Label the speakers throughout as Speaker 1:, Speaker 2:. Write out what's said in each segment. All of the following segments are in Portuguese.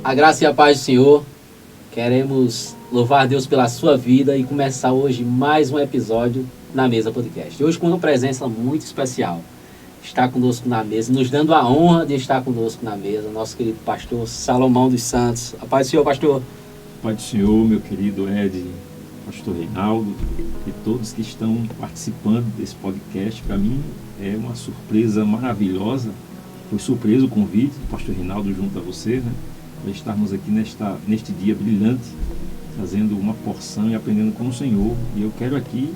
Speaker 1: A graça e a paz do Senhor. Queremos louvar a Deus pela sua vida e começar hoje mais um episódio na Mesa Podcast. Hoje com uma presença muito especial. Está conosco na mesa, nos dando a honra de estar conosco na mesa, nosso querido pastor Salomão dos Santos. A paz do Senhor, pastor.
Speaker 2: A paz do Senhor, meu querido Ed, pastor Reinaldo e todos que estão participando desse podcast. Para mim é uma surpresa maravilhosa. Foi surpresa o convite do pastor Reinaldo junto a você, né? Para estarmos aqui neste dia brilhante, trazendo uma porção e aprendendo com o Senhor. E eu quero aqui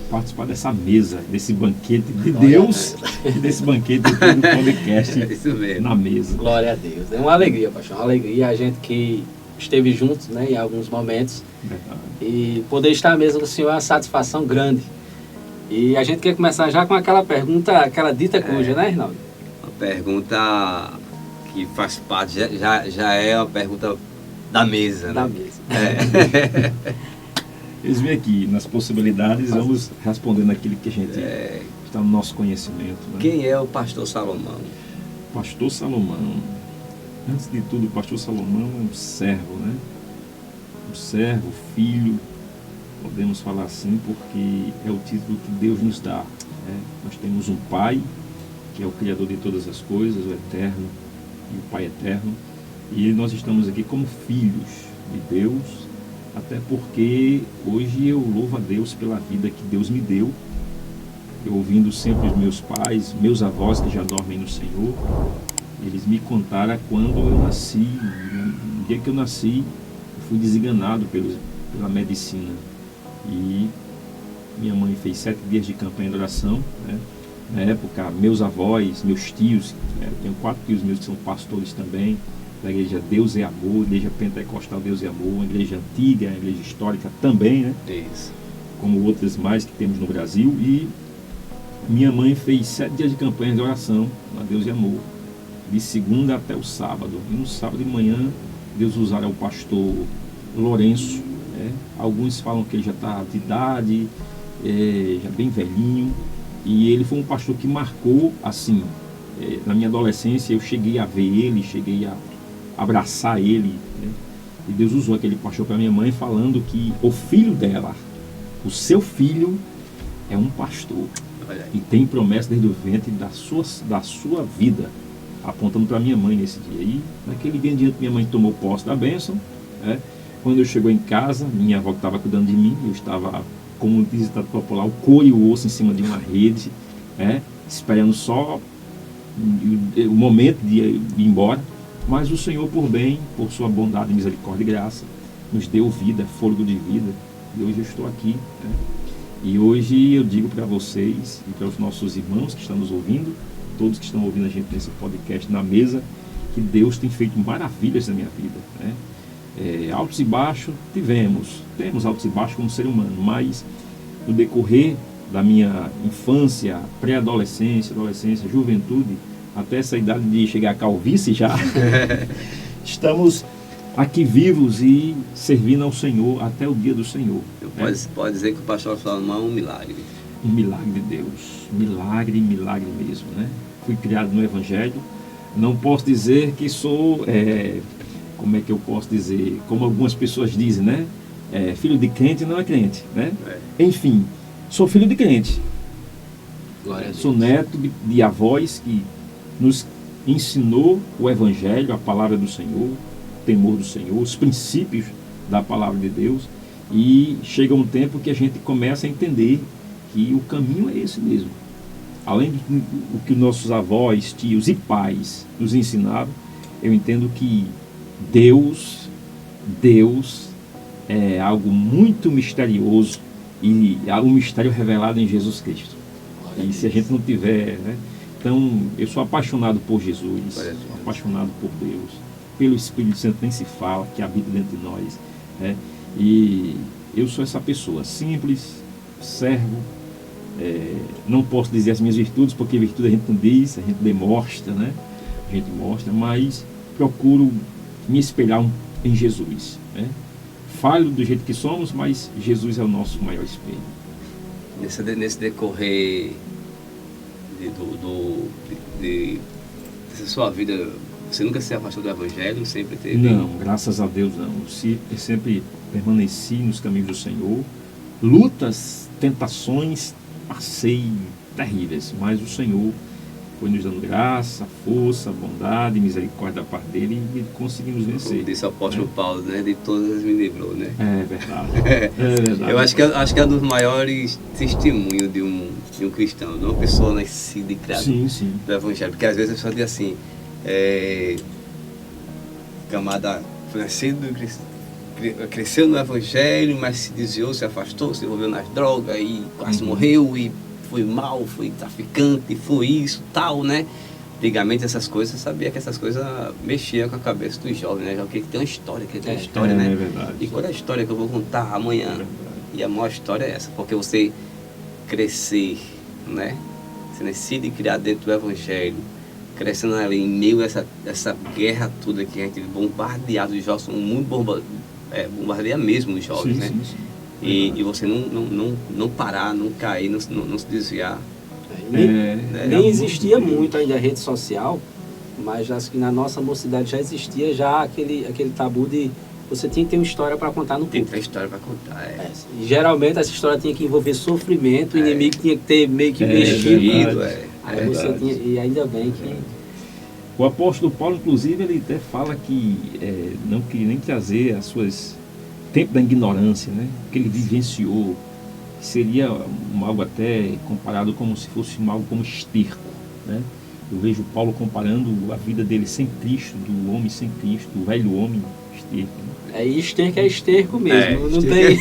Speaker 2: participar dessa mesa, desse banquete de Deus e desse banquete do podcast na mesa.
Speaker 1: Glória a Deus. É uma alegria, pastor, uma alegria. A gente que esteve juntos, né, em alguns momentos.
Speaker 2: Verdade.
Speaker 1: E poder estar à mesa do Senhor é uma satisfação grande. E a gente quer começar já com aquela pergunta, aquela dita cuja, né, Reinaldo?
Speaker 3: Uma pergunta que faz parte, já é uma pergunta da mesa,
Speaker 1: Da
Speaker 3: né?
Speaker 1: mesa.
Speaker 2: Eles vêm aqui, nas possibilidades, vamos respondendo aquilo que a gente está no nosso conhecimento. Né?
Speaker 3: Quem é o pastor Salomão?
Speaker 2: Pastor Salomão. Antes de tudo, o pastor Salomão é um servo, né? Um servo, filho, podemos falar assim, porque é o título que Deus nos dá. Né? Nós temos um Pai, que é o Criador de todas as coisas, o Eterno e o Pai Eterno. E nós estamos aqui como filhos de Deus, até porque hoje eu louvo a Deus pela vida que Deus me deu. Eu ouvindo sempre os meus pais, meus avós que já dormem no Senhor, eles me contaram quando eu nasci. No dia que eu nasci, eu fui desenganado pela medicina. E minha mãe fez 7 dias de campanha de oração, né? Na época, meus avós, meus tios, eu tenho 4 tios meus que são pastores também, da igreja Deus é Amor, igreja pentecostal Deus é Amor, uma igreja antiga, uma igreja histórica também, né?
Speaker 3: Isso.
Speaker 2: Como outras mais que temos no Brasil. E minha mãe fez 7 dias de campanha de oração na Deus é Amor, de segunda até o sábado. E no sábado de manhã, Deus usara o pastor Lourenço, né? Alguns falam que ele já está de idade, já bem velhinho. E ele foi um pastor que marcou, assim, na minha adolescência eu cheguei a ver ele, cheguei a abraçar ele, né? E Deus usou aquele pastor para minha mãe falando que o filho dela, o seu filho, é um pastor. E tem promessa desde o ventre da sua vida, apontando para minha mãe nesse dia. E naquele dia em diante minha mãe tomou posse da bênção, né? Quando eu chegou em casa, minha avó que estava cuidando de mim, eu estava, como diz o ditado popular, o couro e o osso em cima de uma rede, né? Esperando só o momento de ir embora. Mas o Senhor, por bem, por sua bondade, misericórdia e graça, nos deu vida, fôlego de vida. E hoje eu estou aqui, né? E hoje eu digo para vocês e para os nossos irmãos que estão nos ouvindo, todos que estão ouvindo a gente nesse podcast na mesa, que Deus tem feito maravilhas na minha vida, né? Altos e baixos temos altos e baixos como ser humano, mas no decorrer da minha infância, pré-adolescência, adolescência, juventude, até essa idade de chegar à calvície já, estamos aqui vivos e servindo ao Senhor até o dia do Senhor.
Speaker 3: Pode dizer que o pastor Salomão é um milagre.
Speaker 2: Um milagre de Deus, milagre mesmo, né? Fui criado no Evangelho, não posso dizer que sou, como é que eu posso dizer, como algumas pessoas dizem, né? Filho de crente não é crente, né? Enfim, sou filho de crente.
Speaker 1: Glória a Deus.
Speaker 2: Sou neto de avós que nos ensinou o Evangelho, a palavra do Senhor, o temor do Senhor, os princípios da palavra de Deus. E chega um tempo que a gente começa a entender que o caminho é esse mesmo. Além do que nossos avós, tios e pais nos ensinaram, eu entendo que Deus é algo muito misterioso e há um mistério revelado em Jesus Cristo. E se a gente não tiver, né? Então, eu sou apaixonado por Jesus, sou apaixonado por Deus, pelo Espírito Santo nem se fala, que habita dentro de nós, né? E eu sou essa pessoa simples, servo, não posso dizer as minhas virtudes, porque virtude a gente não diz, a gente demonstra, né? A gente mostra, mas procuro me espelhar em Jesus, né? Falho do jeito que somos, mas Jesus é o nosso maior espelho.
Speaker 3: Nesse decorrer dessa sua vida Você nunca se afastou do Evangelho? Sempre teve?
Speaker 2: Não, graças a Deus não. Eu sempre permaneci nos caminhos do Senhor. Lutas, tentações, passei terríveis, mas o Senhor foi nos dando graça, força, bondade, misericórdia da parte dele e conseguimos vencer.
Speaker 3: Como disse o apóstolo Paulo, né? De todas me livrou, né?
Speaker 2: É verdade. É verdade.
Speaker 3: Eu acho que é um dos maiores testemunhos de um cristão, de uma pessoa nascida e criada
Speaker 2: Sim, sim.
Speaker 3: do Evangelho. Porque às vezes a pessoa diz assim, camada foi nascido, cresceu no Evangelho, mas se desviou, se afastou, se envolveu nas drogas e quase morreu e foi mal, foi traficante, foi isso, tal, né? Antigamente essas coisas, sabia que essas coisas mexiam com a cabeça dos jovens, né? Já que tem uma história, né?
Speaker 2: É verdade.
Speaker 3: E qual é a história que eu vou contar amanhã? E a maior história é essa, porque você crescer, né? Você nascido e criado dentro do Evangelho, crescendo ali em meio a essa guerra toda que a gente bombardeado os jovens, o mundo bombardeia mesmo os jovens, né?
Speaker 2: Sim.
Speaker 3: E você não parar, não cair, não se desviar.
Speaker 1: Nem existia muito ainda a rede social, mas acho que na nossa mocidade já existia já aquele tabu de você tinha que ter uma história para contar no
Speaker 3: Tem
Speaker 1: público.
Speaker 3: que ter história para contar.
Speaker 1: E geralmente essa história tinha que envolver sofrimento, o inimigo tinha que ter meio que mexido. Aí você tinha, e ainda bem que...
Speaker 2: O apóstolo Paulo, inclusive, ele até fala que não queria nem trazer as suas... tempo da ignorância, né? Que ele vivenciou, seria algo até comparado como se fosse algo como esterco, né? Eu vejo Paulo comparando a vida dele sem Cristo, do homem sem Cristo, do velho homem esterco.
Speaker 1: Esterco é esterco mesmo, não tem...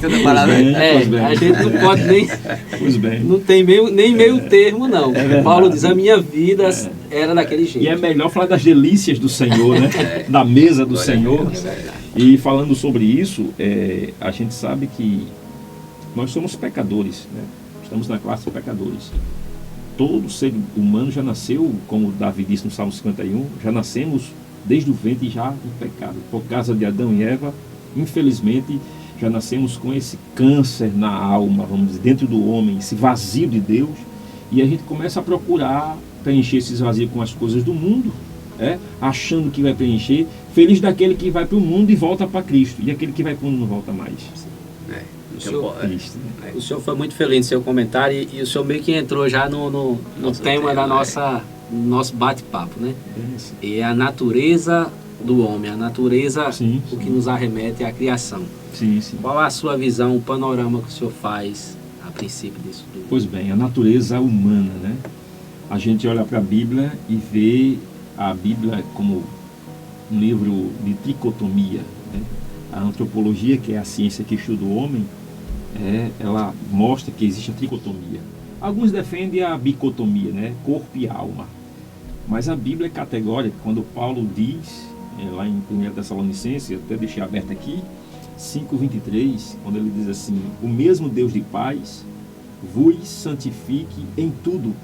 Speaker 2: Pois bem.
Speaker 1: A gente não pode nem...
Speaker 2: Pois bem.
Speaker 1: Não tem nem meio termo, não. Paulo diz, a minha vida era daquele jeito.
Speaker 2: E é melhor falar das delícias do Senhor, né? Da mesa do Senhor. E falando sobre isso, a gente sabe que nós somos pecadores, né? Estamos na classe de pecadores. Todo ser humano já nasceu, como Davi disse no Salmo 51, já nascemos desde o ventre já em pecado. Por causa de Adão e Eva, infelizmente, já nascemos com esse câncer na alma, vamos dizer, dentro do homem, esse vazio de Deus, e a gente começa a procurar preencher esse vazio com as coisas do mundo, achando que vai preencher, feliz daquele que vai para o mundo e volta para Cristo, e aquele que vai para o mundo não volta mais.
Speaker 1: O senhor foi muito feliz no seu comentário e o senhor meio que entrou já no tema da nosso bate-papo, né? E a natureza do homem, a natureza, o que nos arremete à criação.
Speaker 2: Sim.
Speaker 1: Qual a sua visão, o panorama que o senhor faz a princípio disso tudo?
Speaker 2: Pois bem, a natureza humana, né? A gente olha para a Bíblia e vê a Bíblia como um livro de dicotomia, né? A antropologia, que é a ciência que estuda o homem, ela mostra que existe a tricotomia. Alguns defendem a bicotomia, né? Corpo e alma. Mas a Bíblia é categórica. Quando Paulo diz, lá em 1 Tessalonicenses, até deixei aberto aqui, 5:23, quando ele diz assim: o mesmo Deus de paz vos santifique em tudo,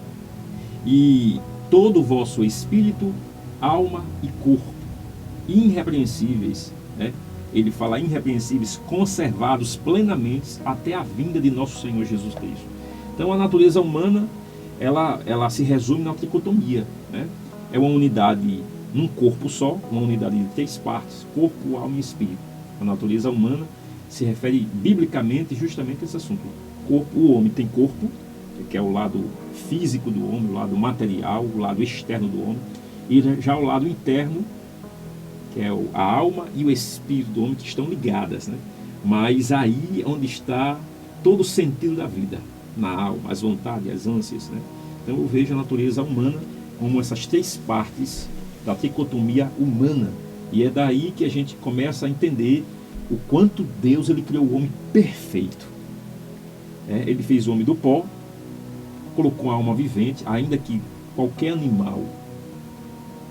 Speaker 2: e todo o vosso espírito, alma e corpo, irrepreensíveis, né? Ele fala irrepreensíveis, conservados plenamente até a vinda de nosso Senhor Jesus Cristo. Então a natureza humana, ela se resume na tricotomia, né? É uma unidade num corpo só, uma unidade de 3 partes, corpo, alma e espírito. A natureza humana se refere biblicamente justamente a esse assunto. O homem tem corpo, que é o lado físico do homem, o lado material, o lado externo do homem, e já o lado interno, que é a alma e o espírito do homem, que estão ligadas, né? Mas aí onde está todo o sentido da vida, na alma, as vontades, as ânsias, né? Então eu vejo a natureza humana como essas 3 partes da tricotomia humana, e é daí que a gente começa a entender o quanto Deus ele criou o homem perfeito. Ele fez o homem do pó, colocou a alma vivente, ainda que qualquer animal,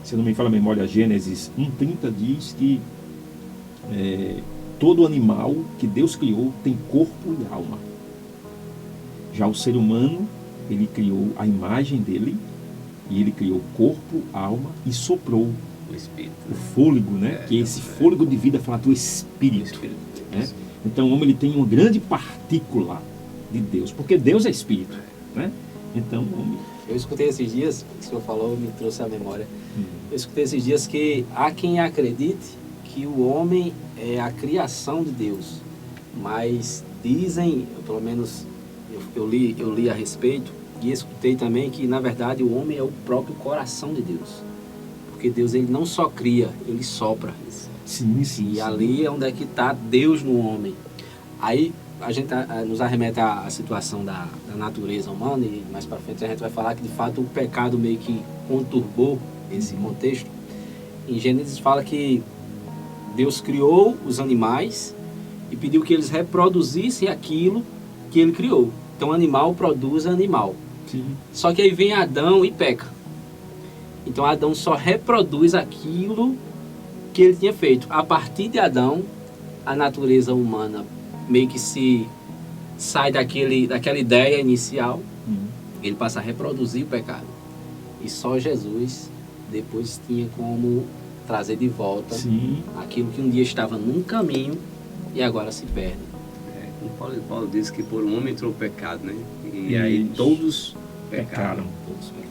Speaker 2: se não me falha a memória, Gênesis 1:30 diz que todo animal que Deus criou tem corpo e alma. Já o ser humano, ele criou a imagem dele, e ele criou corpo, alma e soprou
Speaker 3: o espírito,
Speaker 2: o fôlego, né? Que é esse fôlego de vida, fala do espírito, né? Então o homem ele tem uma grande partícula de Deus, porque Deus é espírito, né? Então, o homem...
Speaker 1: Eu escutei esses dias, o que o senhor falou me trouxe à memória. Eu escutei esses dias que há quem acredite que o homem é a criação de Deus. Mas dizem, pelo menos eu li a respeito, e escutei também que, na verdade, o homem é o próprio coração de Deus. Porque Deus, ele não só cria, ele sopra.
Speaker 2: Sim, sim.
Speaker 1: E ali é onde é que está Deus no homem. Aí a gente nos arremete à situação da natureza humana, e mais para frente a gente vai falar que, de fato, o pecado meio que conturbou esse contexto. Em Gênesis fala que Deus criou os animais e pediu que eles reproduzissem aquilo que ele criou. Então, animal produz animal.
Speaker 2: Sim.
Speaker 1: Só que aí vem Adão e peca. Então, Adão só reproduz aquilo que ele tinha feito. A partir de Adão, a natureza humana meio que se sai daquela ideia inicial. Ele passa a reproduzir o pecado. E só Jesus depois tinha como trazer de volta
Speaker 2: Sim.
Speaker 1: aquilo que um dia estava num caminho e agora se perde.
Speaker 3: Paulo diz que por um homem entrou o pecado, né? E
Speaker 2: Isso.
Speaker 3: aí todos
Speaker 2: Pecaram.
Speaker 1: Todos pecaram.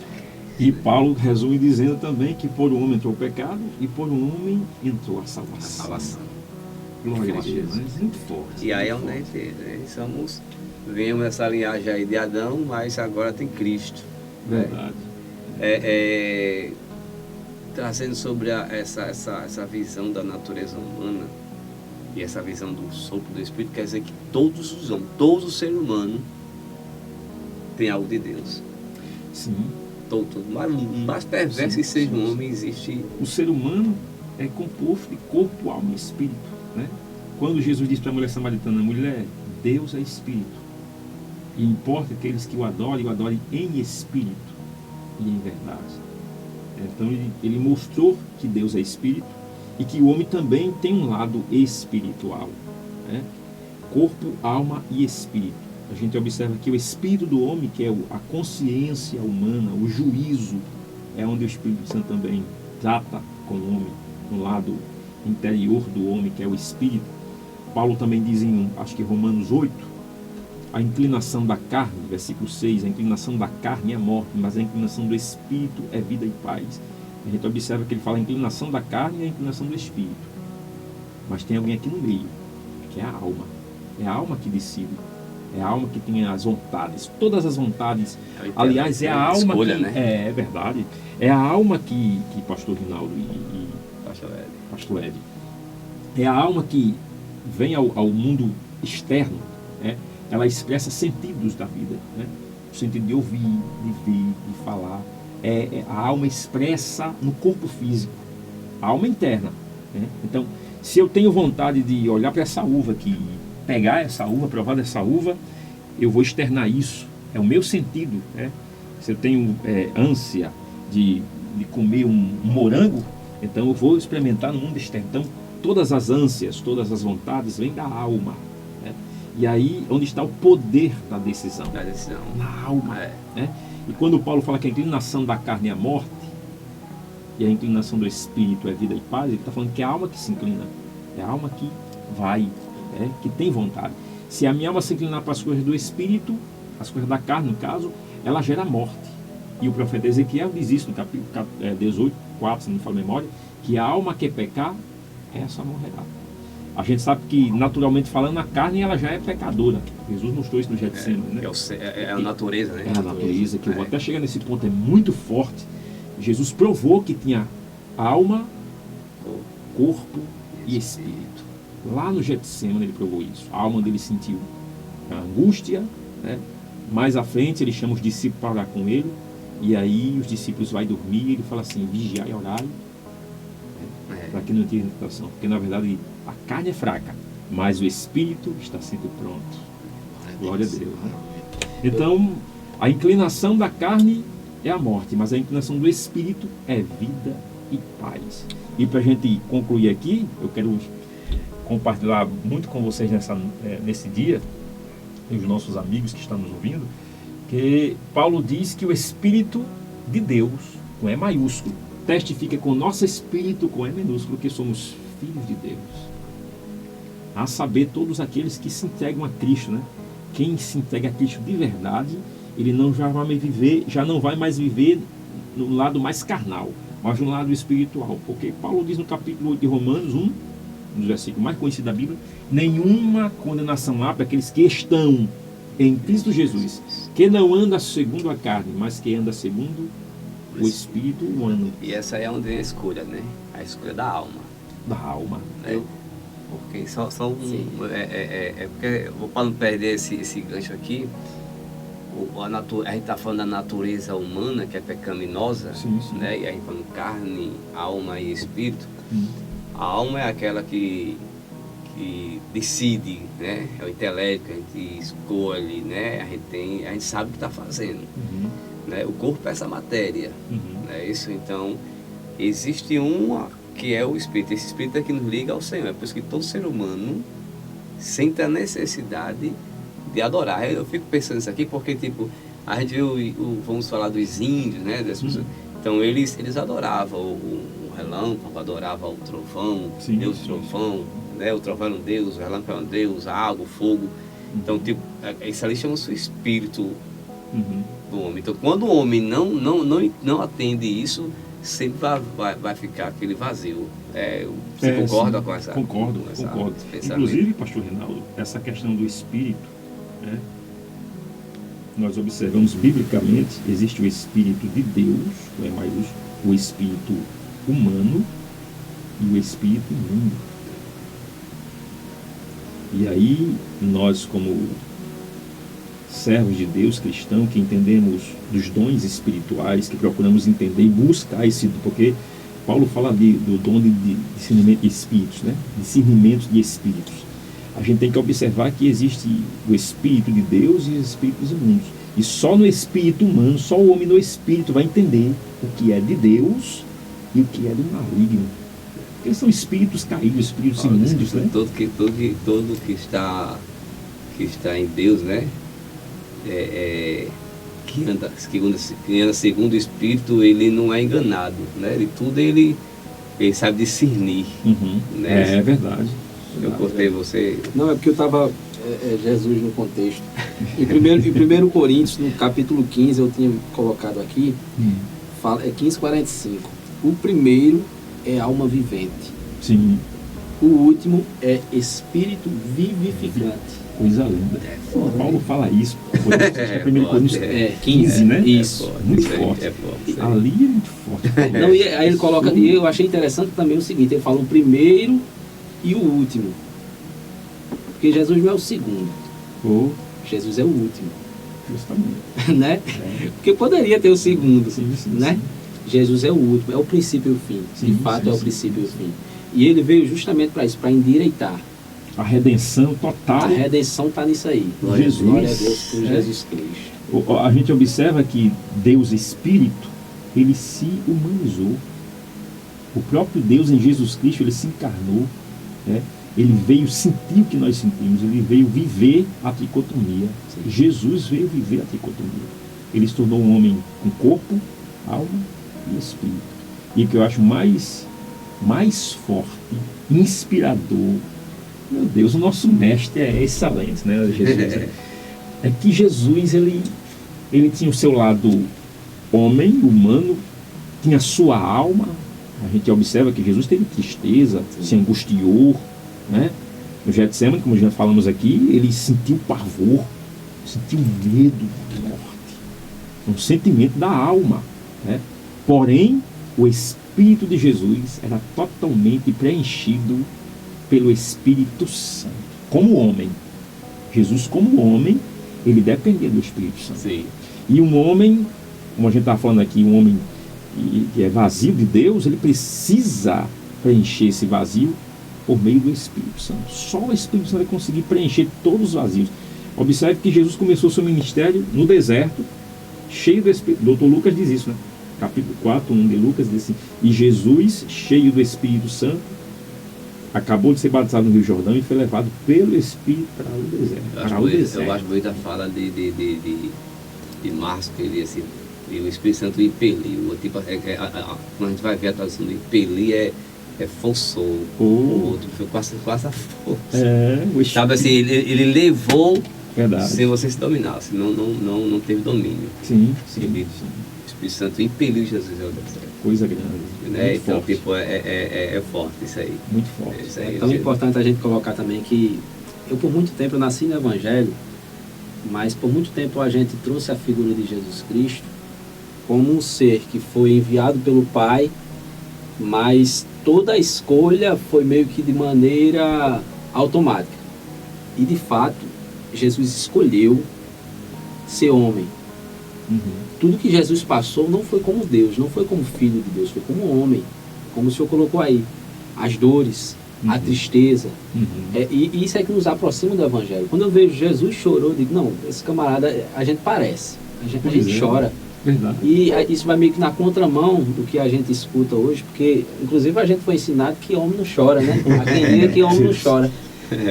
Speaker 2: E Paulo resume dizendo também que por um homem entrou o pecado e por um homem entrou a salvação. Glória a Deus, né? Muito forte.
Speaker 3: E aí é
Speaker 2: muito
Speaker 3: onde a
Speaker 2: forte.
Speaker 3: gente, né? Vemos essa linhagem aí de Adão, mas agora tem Cristo.
Speaker 2: Verdade.
Speaker 3: Trazendo sobre essa visão da natureza humana e essa visão do sopro do Espírito, quer dizer que todos os homens, todo ser humano tem algo de Deus.
Speaker 2: Sim.
Speaker 3: Todo. Mais perverso que seja um homem, existe.
Speaker 2: O ser humano é composto de corpo, alma e espírito, né? Quando Jesus disse para a mulher samaritana: mulher, Deus é espírito, e importa aqueles que o adorem em espírito e em verdade. Então ele mostrou que Deus é espírito e que o homem também tem um lado espiritual, né? Corpo, alma e espírito. A gente observa que o espírito do homem, que é a consciência humana, o juízo, é onde o Espírito Santo também trata com o homem, no lado interior do homem, que é o espírito. Paulo também diz em, acho que Romanos 8, a inclinação da carne, versículo 6, a inclinação da carne é a morte, mas a inclinação do espírito é vida e paz. A gente observa que ele fala a inclinação da carne e a inclinação do espírito. Mas tem alguém aqui no meio, que é a alma. É a alma que decide. É a alma que tem as vontades, todas as vontades. Aliás, é a alma
Speaker 3: escolha,
Speaker 2: que...
Speaker 3: né?
Speaker 2: É verdade. É a alma que pastor Rinaldo e pastor Ed, é a alma que vem ao mundo externo, né? Ela expressa sentidos da vida, né? O sentido de ouvir, de ver, de falar. A alma expressa no corpo físico, a alma interna, né? Então, se eu tenho vontade de olhar para essa uva aqui, pegar essa uva, provar dessa uva, eu vou externar isso. É o meu sentido, né? Se eu tenho ânsia de comer um morango, então eu vou experimentar no mundo externo. Então, todas as ânsias, todas as vontades vêm da alma, né? E aí, onde está o poder da decisão?
Speaker 3: Da decisão.
Speaker 2: Na alma, né? E quando Paulo fala que a inclinação da carne é a morte e a inclinação do espírito é vida e paz, ele está falando que é a alma que se inclina, é a alma que vai, que tem vontade. Se a minha alma se inclinar para as coisas do espírito, as coisas da carne, no caso, ela gera morte. E o profeta Ezequiel diz isso no capítulo 18, 4, se não me falo a memória, que a alma que pecar, essa morrerá. A gente sabe que, naturalmente falando, a carne ela já é pecadora. Jesus mostrou isso no Getsemane, né?
Speaker 3: É a natureza, né?
Speaker 2: É a natureza, que eu vou até chegar nesse ponto, é muito forte. Jesus provou que tinha alma, corpo e espírito. Lá no Getsemane ele provou isso. A alma dele sentiu a angústia, né? Mais à frente ele chama os discípulos para orar com ele, e aí os discípulos vão dormir e ele fala assim: vigiai e orai, para que não tenha tentação. Porque na verdade a carne é fraca, mas o espírito está sempre pronto. Glória a Deus, né? Então, a inclinação da carne é a morte, mas a inclinação do espírito é vida e paz. E para a gente concluir aqui, eu quero compartilhar muito com vocês nesse dia, e os nossos amigos que estão nos ouvindo, que Paulo diz que o Espírito de Deus, com E maiúsculo, testifica com o nosso espírito, com E minúsculo, que somos filhos de Deus. A saber, todos aqueles que se entregam a Cristo, né? Quem se entrega a Cristo de verdade ele já não vai mais viver no lado mais carnal, mas no lado espiritual. Porque Paulo diz no capítulo 8 de Romanos 1, no versículo mais conhecido da Bíblia, nenhuma condenação há para aqueles que estão em Cristo Jesus, que não anda segundo a carne, mas que anda segundo o Espírito humano.
Speaker 3: E essa é onde é a escolha, né? A escolha da alma.
Speaker 2: Da alma.
Speaker 3: Né? Porque porque, para não perder esse gancho aqui, a gente está falando da natureza humana, que é pecaminosa,
Speaker 2: sim.
Speaker 3: Né? E aí falando carne, alma e espírito. A alma é aquela que decide, né? É o intelecto, a gente escolhe, né? A gente sabe o que está fazendo. Né? O corpo é essa matéria. Né? Isso, então, existe uma que é o espírito. Esse espírito é que nos liga ao Senhor. É por isso que todo ser humano sente a necessidade de adorar. Eu fico pensando isso aqui porque, tipo, a gente vê vamos falar dos índios, né? Das pessoas. Então, eles adoravam o relâmpago, adoravam o trovão, Deus trovão, né? O trovão era um Deus, o relâmpago era um Deus, a água, o fogo. Então, tipo, isso ali chama-se o espírito do homem. Então, quando o homem não atende isso, sempre vai ficar aquele vazio. Você concorda com essa?
Speaker 2: Concordo. Inclusive, pastor Reinaldo, essa questão do espírito, né? Nós observamos biblicamente, existe o espírito de Deus, o espírito humano e o espírito imundo. E aí, nós como servos de Deus, cristãos, que entendemos dos dons espirituais, que procuramos entender e buscar porque Paulo fala do dom de discernimento de espíritos, né? Discernimento de espíritos. A gente tem que observar que existe o espírito de Deus e os espíritos imundos. E só no espírito humano, só o homem no espírito vai entender o que é de Deus e o que é do maligno. Porque são espíritos caídos, espíritos imundos, né?
Speaker 3: Todo que está em Deus, né? Que anda segundo o Espírito, ele não é enganado, né? Ele sabe discernir. Né?
Speaker 2: É verdade.
Speaker 3: Eu cortei você.
Speaker 1: Não, é porque eu estava Jesus no contexto. Em 1 Coríntios, no capítulo 15, eu tinha colocado aqui, é 15:45. O primeiro é alma vivente.
Speaker 2: Sim.
Speaker 1: O último é espírito vivificante.
Speaker 2: Coisa linda. Paulo fala isso. 1 Coríntios 15, né?
Speaker 1: Isso.
Speaker 2: Muito forte. Ali é muito forte.
Speaker 1: Não, e aí ele coloca, e eu achei interessante também o seguinte, ele fala o primeiro e o último. Porque Jesus não é o segundo. Jesus é o último.
Speaker 2: Justamente.
Speaker 1: Né? Porque poderia ter o segundo, né? Jesus é o último, é o princípio e o fim. De fato, é o princípio e o fim. E ele veio justamente para isso, para endireitar.
Speaker 2: A redenção total.
Speaker 1: A redenção está nisso aí. Glória a Deus por Jesus Cristo.
Speaker 2: A gente observa que Deus Espírito, ele se humanizou. O próprio Deus em Jesus Cristo, ele se encarnou, né? Ele veio sentir o que nós sentimos, ele veio viver a tricotomia. Sim. Jesus veio viver a tricotomia. Ele se tornou um homem com corpo, alma e espírito. E o que eu acho mais forte, inspirador, meu Deus, o nosso mestre é excelente, né? Jesus. É que Jesus, ele tinha o seu lado homem, humano, tinha a sua alma. A gente observa que Jesus teve tristeza, se angustiou, né? No Getsemane, como já falamos aqui, ele sentiu pavor, sentiu medo da morte, um sentimento da alma, né? Porém, o Espírito de Jesus era totalmente preenchido pelo Espírito Santo, como homem. Jesus, como homem, ele dependia do Espírito Santo.
Speaker 3: Sim.
Speaker 2: E um homem, como a gente está falando aqui, um homem que é vazio de Deus, ele precisa preencher esse vazio por meio do Espírito Santo. Só o Espírito Santo vai conseguir preencher todos os vazios. Observe que Jesus começou seu ministério no deserto, cheio do Espírito. Doutor Lucas diz isso, né? Capítulo 4, 1 de Lucas, diz assim: e Jesus, cheio do Espírito Santo, acabou de ser batizado no Rio Jordão e foi levado pelo Espírito para o deserto.
Speaker 3: Eu acho bonita a fala de Marcos, que ele assim, e o Espírito Santo impeliu. Tipo, quando a gente vai ver a tradução de impelir, forçou. O outro foi quase a força.
Speaker 2: Sabe
Speaker 3: assim, ele levou
Speaker 2: Verdade.
Speaker 3: sem você se dominar, senão não teve domínio.
Speaker 2: Sim, sim,
Speaker 3: Ele-
Speaker 2: sim.
Speaker 3: O Espírito Santo impeliu Jesus ao deserto.
Speaker 2: Coisa grande.
Speaker 3: Né?
Speaker 2: Muito
Speaker 3: Então,
Speaker 2: forte.
Speaker 3: tipo, é forte isso aí.
Speaker 2: Muito forte.
Speaker 3: Isso
Speaker 1: É
Speaker 3: aí,
Speaker 1: tão
Speaker 3: gente.
Speaker 1: importante a gente colocar também que eu por muito tempo eu nasci no Evangelho, mas por muito tempo a gente trouxe a figura de Jesus Cristo como um ser que foi enviado pelo Pai, mas toda a escolha foi meio que de maneira automática. E de fato, Jesus escolheu ser homem.
Speaker 2: Uhum.
Speaker 1: Tudo que Jesus passou não foi como Deus, não foi como filho de Deus, foi como homem, como o Senhor colocou aí. As dores, a
Speaker 2: Uhum.
Speaker 1: tristeza.
Speaker 2: Uhum.
Speaker 1: E isso é que nos aproxima do Evangelho. Quando eu vejo Jesus chorou, eu digo, não, esse camarada, a gente parece, a gente
Speaker 2: Pois é.
Speaker 1: chora.
Speaker 2: Verdade.
Speaker 1: E isso vai meio que na contramão do que a gente escuta hoje, porque inclusive a gente foi ensinado que homem não chora, né? Há quem diga que homem não chora.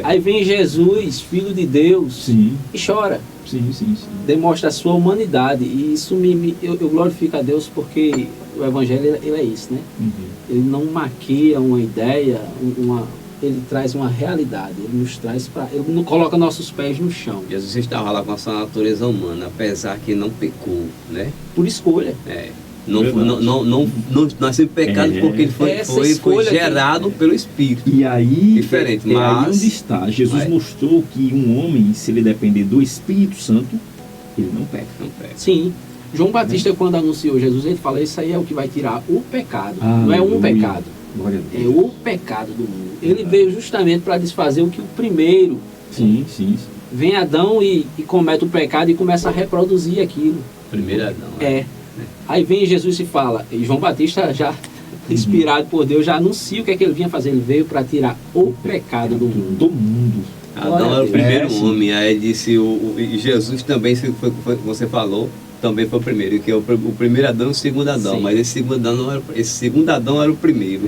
Speaker 1: Aí vem Jesus, Filho de Deus,
Speaker 2: Sim,
Speaker 1: e chora.
Speaker 2: sim, sim, sim.
Speaker 1: Demonstra a sua humanidade. E isso eu glorifico a Deus porque o Evangelho ele é isso, né?
Speaker 2: Uhum.
Speaker 1: Ele não maquia uma ideia, ele traz uma realidade. Ele nos traz para. Ele não coloca nossos pés no chão.
Speaker 3: Jesus estava lá com a sua natureza humana, apesar que não pecou, né?
Speaker 1: Por escolha.
Speaker 3: Não
Speaker 2: Verdade.
Speaker 3: nasceu em pecado
Speaker 2: É.
Speaker 3: porque ele foi
Speaker 1: Essa escolha
Speaker 3: gerado pelo Espírito.
Speaker 2: E aí,
Speaker 3: Diferente,
Speaker 2: é aí
Speaker 3: mas-
Speaker 2: onde está. Jesus
Speaker 3: mas-
Speaker 2: mostrou que um homem, se ele depender do Espírito Santo, ele não peca.
Speaker 3: Não peca.
Speaker 1: Sim. João Batista, quando anunciou Jesus, ele fala: isso aí é o que vai tirar o pecado. Não é um
Speaker 2: Aleluia.
Speaker 1: pecado,
Speaker 2: Glória a
Speaker 1: é
Speaker 2: Deus.
Speaker 1: o pecado do mundo. Ele veio justamente para desfazer o que o primeiro.
Speaker 2: Sim, sim.
Speaker 1: Vem Adão e comete o pecado e começa a reproduzir aquilo.
Speaker 3: Primeiro Adão.
Speaker 1: É. Aí vem Jesus e fala, e João Batista já inspirado por Deus, já anuncia o que é que ele vinha fazer. Ele veio para tirar o pecado do mundo.
Speaker 2: Do mundo.
Speaker 3: Adão
Speaker 1: Glória a
Speaker 3: era o
Speaker 1: Deus.
Speaker 3: primeiro
Speaker 2: É, sim.
Speaker 3: homem. Aí disse e Jesus também, você falou, também foi o primeiro, que é o primeiro Adão e o segundo Adão.
Speaker 1: Sim.
Speaker 3: Mas esse segundo Adão era o primeiro.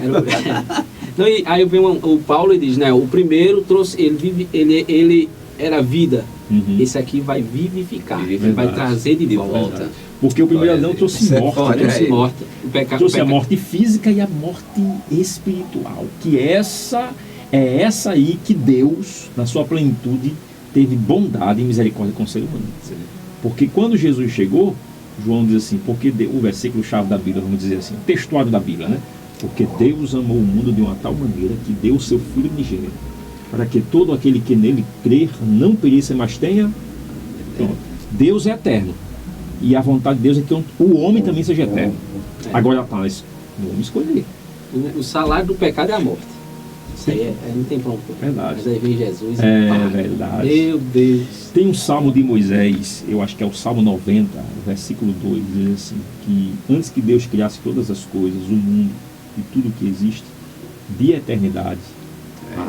Speaker 1: Não, e aí vem o Paulo e diz, né? O primeiro trouxe, ele era vida.
Speaker 2: Uhum.
Speaker 1: Esse aqui vai vivificar,
Speaker 3: Vivificar.
Speaker 1: vai trazer de
Speaker 3: De
Speaker 1: volta.
Speaker 3: volta.
Speaker 2: Porque o primeiro
Speaker 3: Glória a
Speaker 2: Adão
Speaker 3: Deus.
Speaker 2: trouxe
Speaker 3: Isso é
Speaker 2: morte,
Speaker 3: forte,
Speaker 2: né?
Speaker 3: é.
Speaker 1: Trouxe morte. O pecado.
Speaker 2: Trouxe a morte física e a morte espiritual. Que é essa aí que Deus, na sua plenitude, teve bondade e misericórdia com o ser humano. Porque quando Jesus chegou, João diz assim, porque o versículo chave da Bíblia, vamos dizer assim, o textuário da Bíblia, né? Porque Deus amou o mundo de uma tal maneira que deu o seu Filho unigênito, para que todo aquele que nele crer não pereça, mas tenha. Pronto. Deus é eterno. E a vontade de Deus é que o homem também seja eterno. Agora, paz, o homem escolher.
Speaker 1: O salário do pecado é a morte. Isso aí não tem pronto.
Speaker 2: Verdade.
Speaker 1: Mas aí vem Jesus
Speaker 2: É
Speaker 1: e pá.
Speaker 2: verdade.
Speaker 1: Meu Deus.
Speaker 2: Tem um salmo de Moisés, eu acho que é o Salmo 90, versículo 2, diz assim, que antes que Deus criasse todas as coisas, o mundo e tudo que existe, de eternidade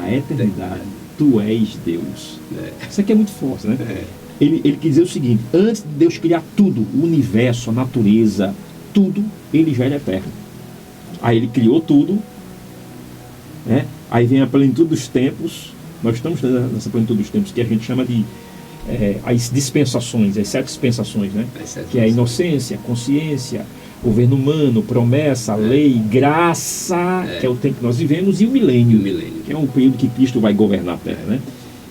Speaker 2: a eternidade, tu és Deus. Isso aqui é muito forte, né? Ele quer dizer o seguinte, antes de Deus criar tudo, o universo, a natureza, tudo, ele já era eterno. Aí ele criou tudo, né? Aí vem a plenitude dos tempos. Nós estamos nessa plenitude dos tempos que a gente chama de as dispensações, as 7 dispensações, né? Que é a inocência, a consciência, governo humano, promessa, lei, graça, que é o tempo que nós vivemos, e o milênio, que é o período que Cristo vai governar a Terra, né?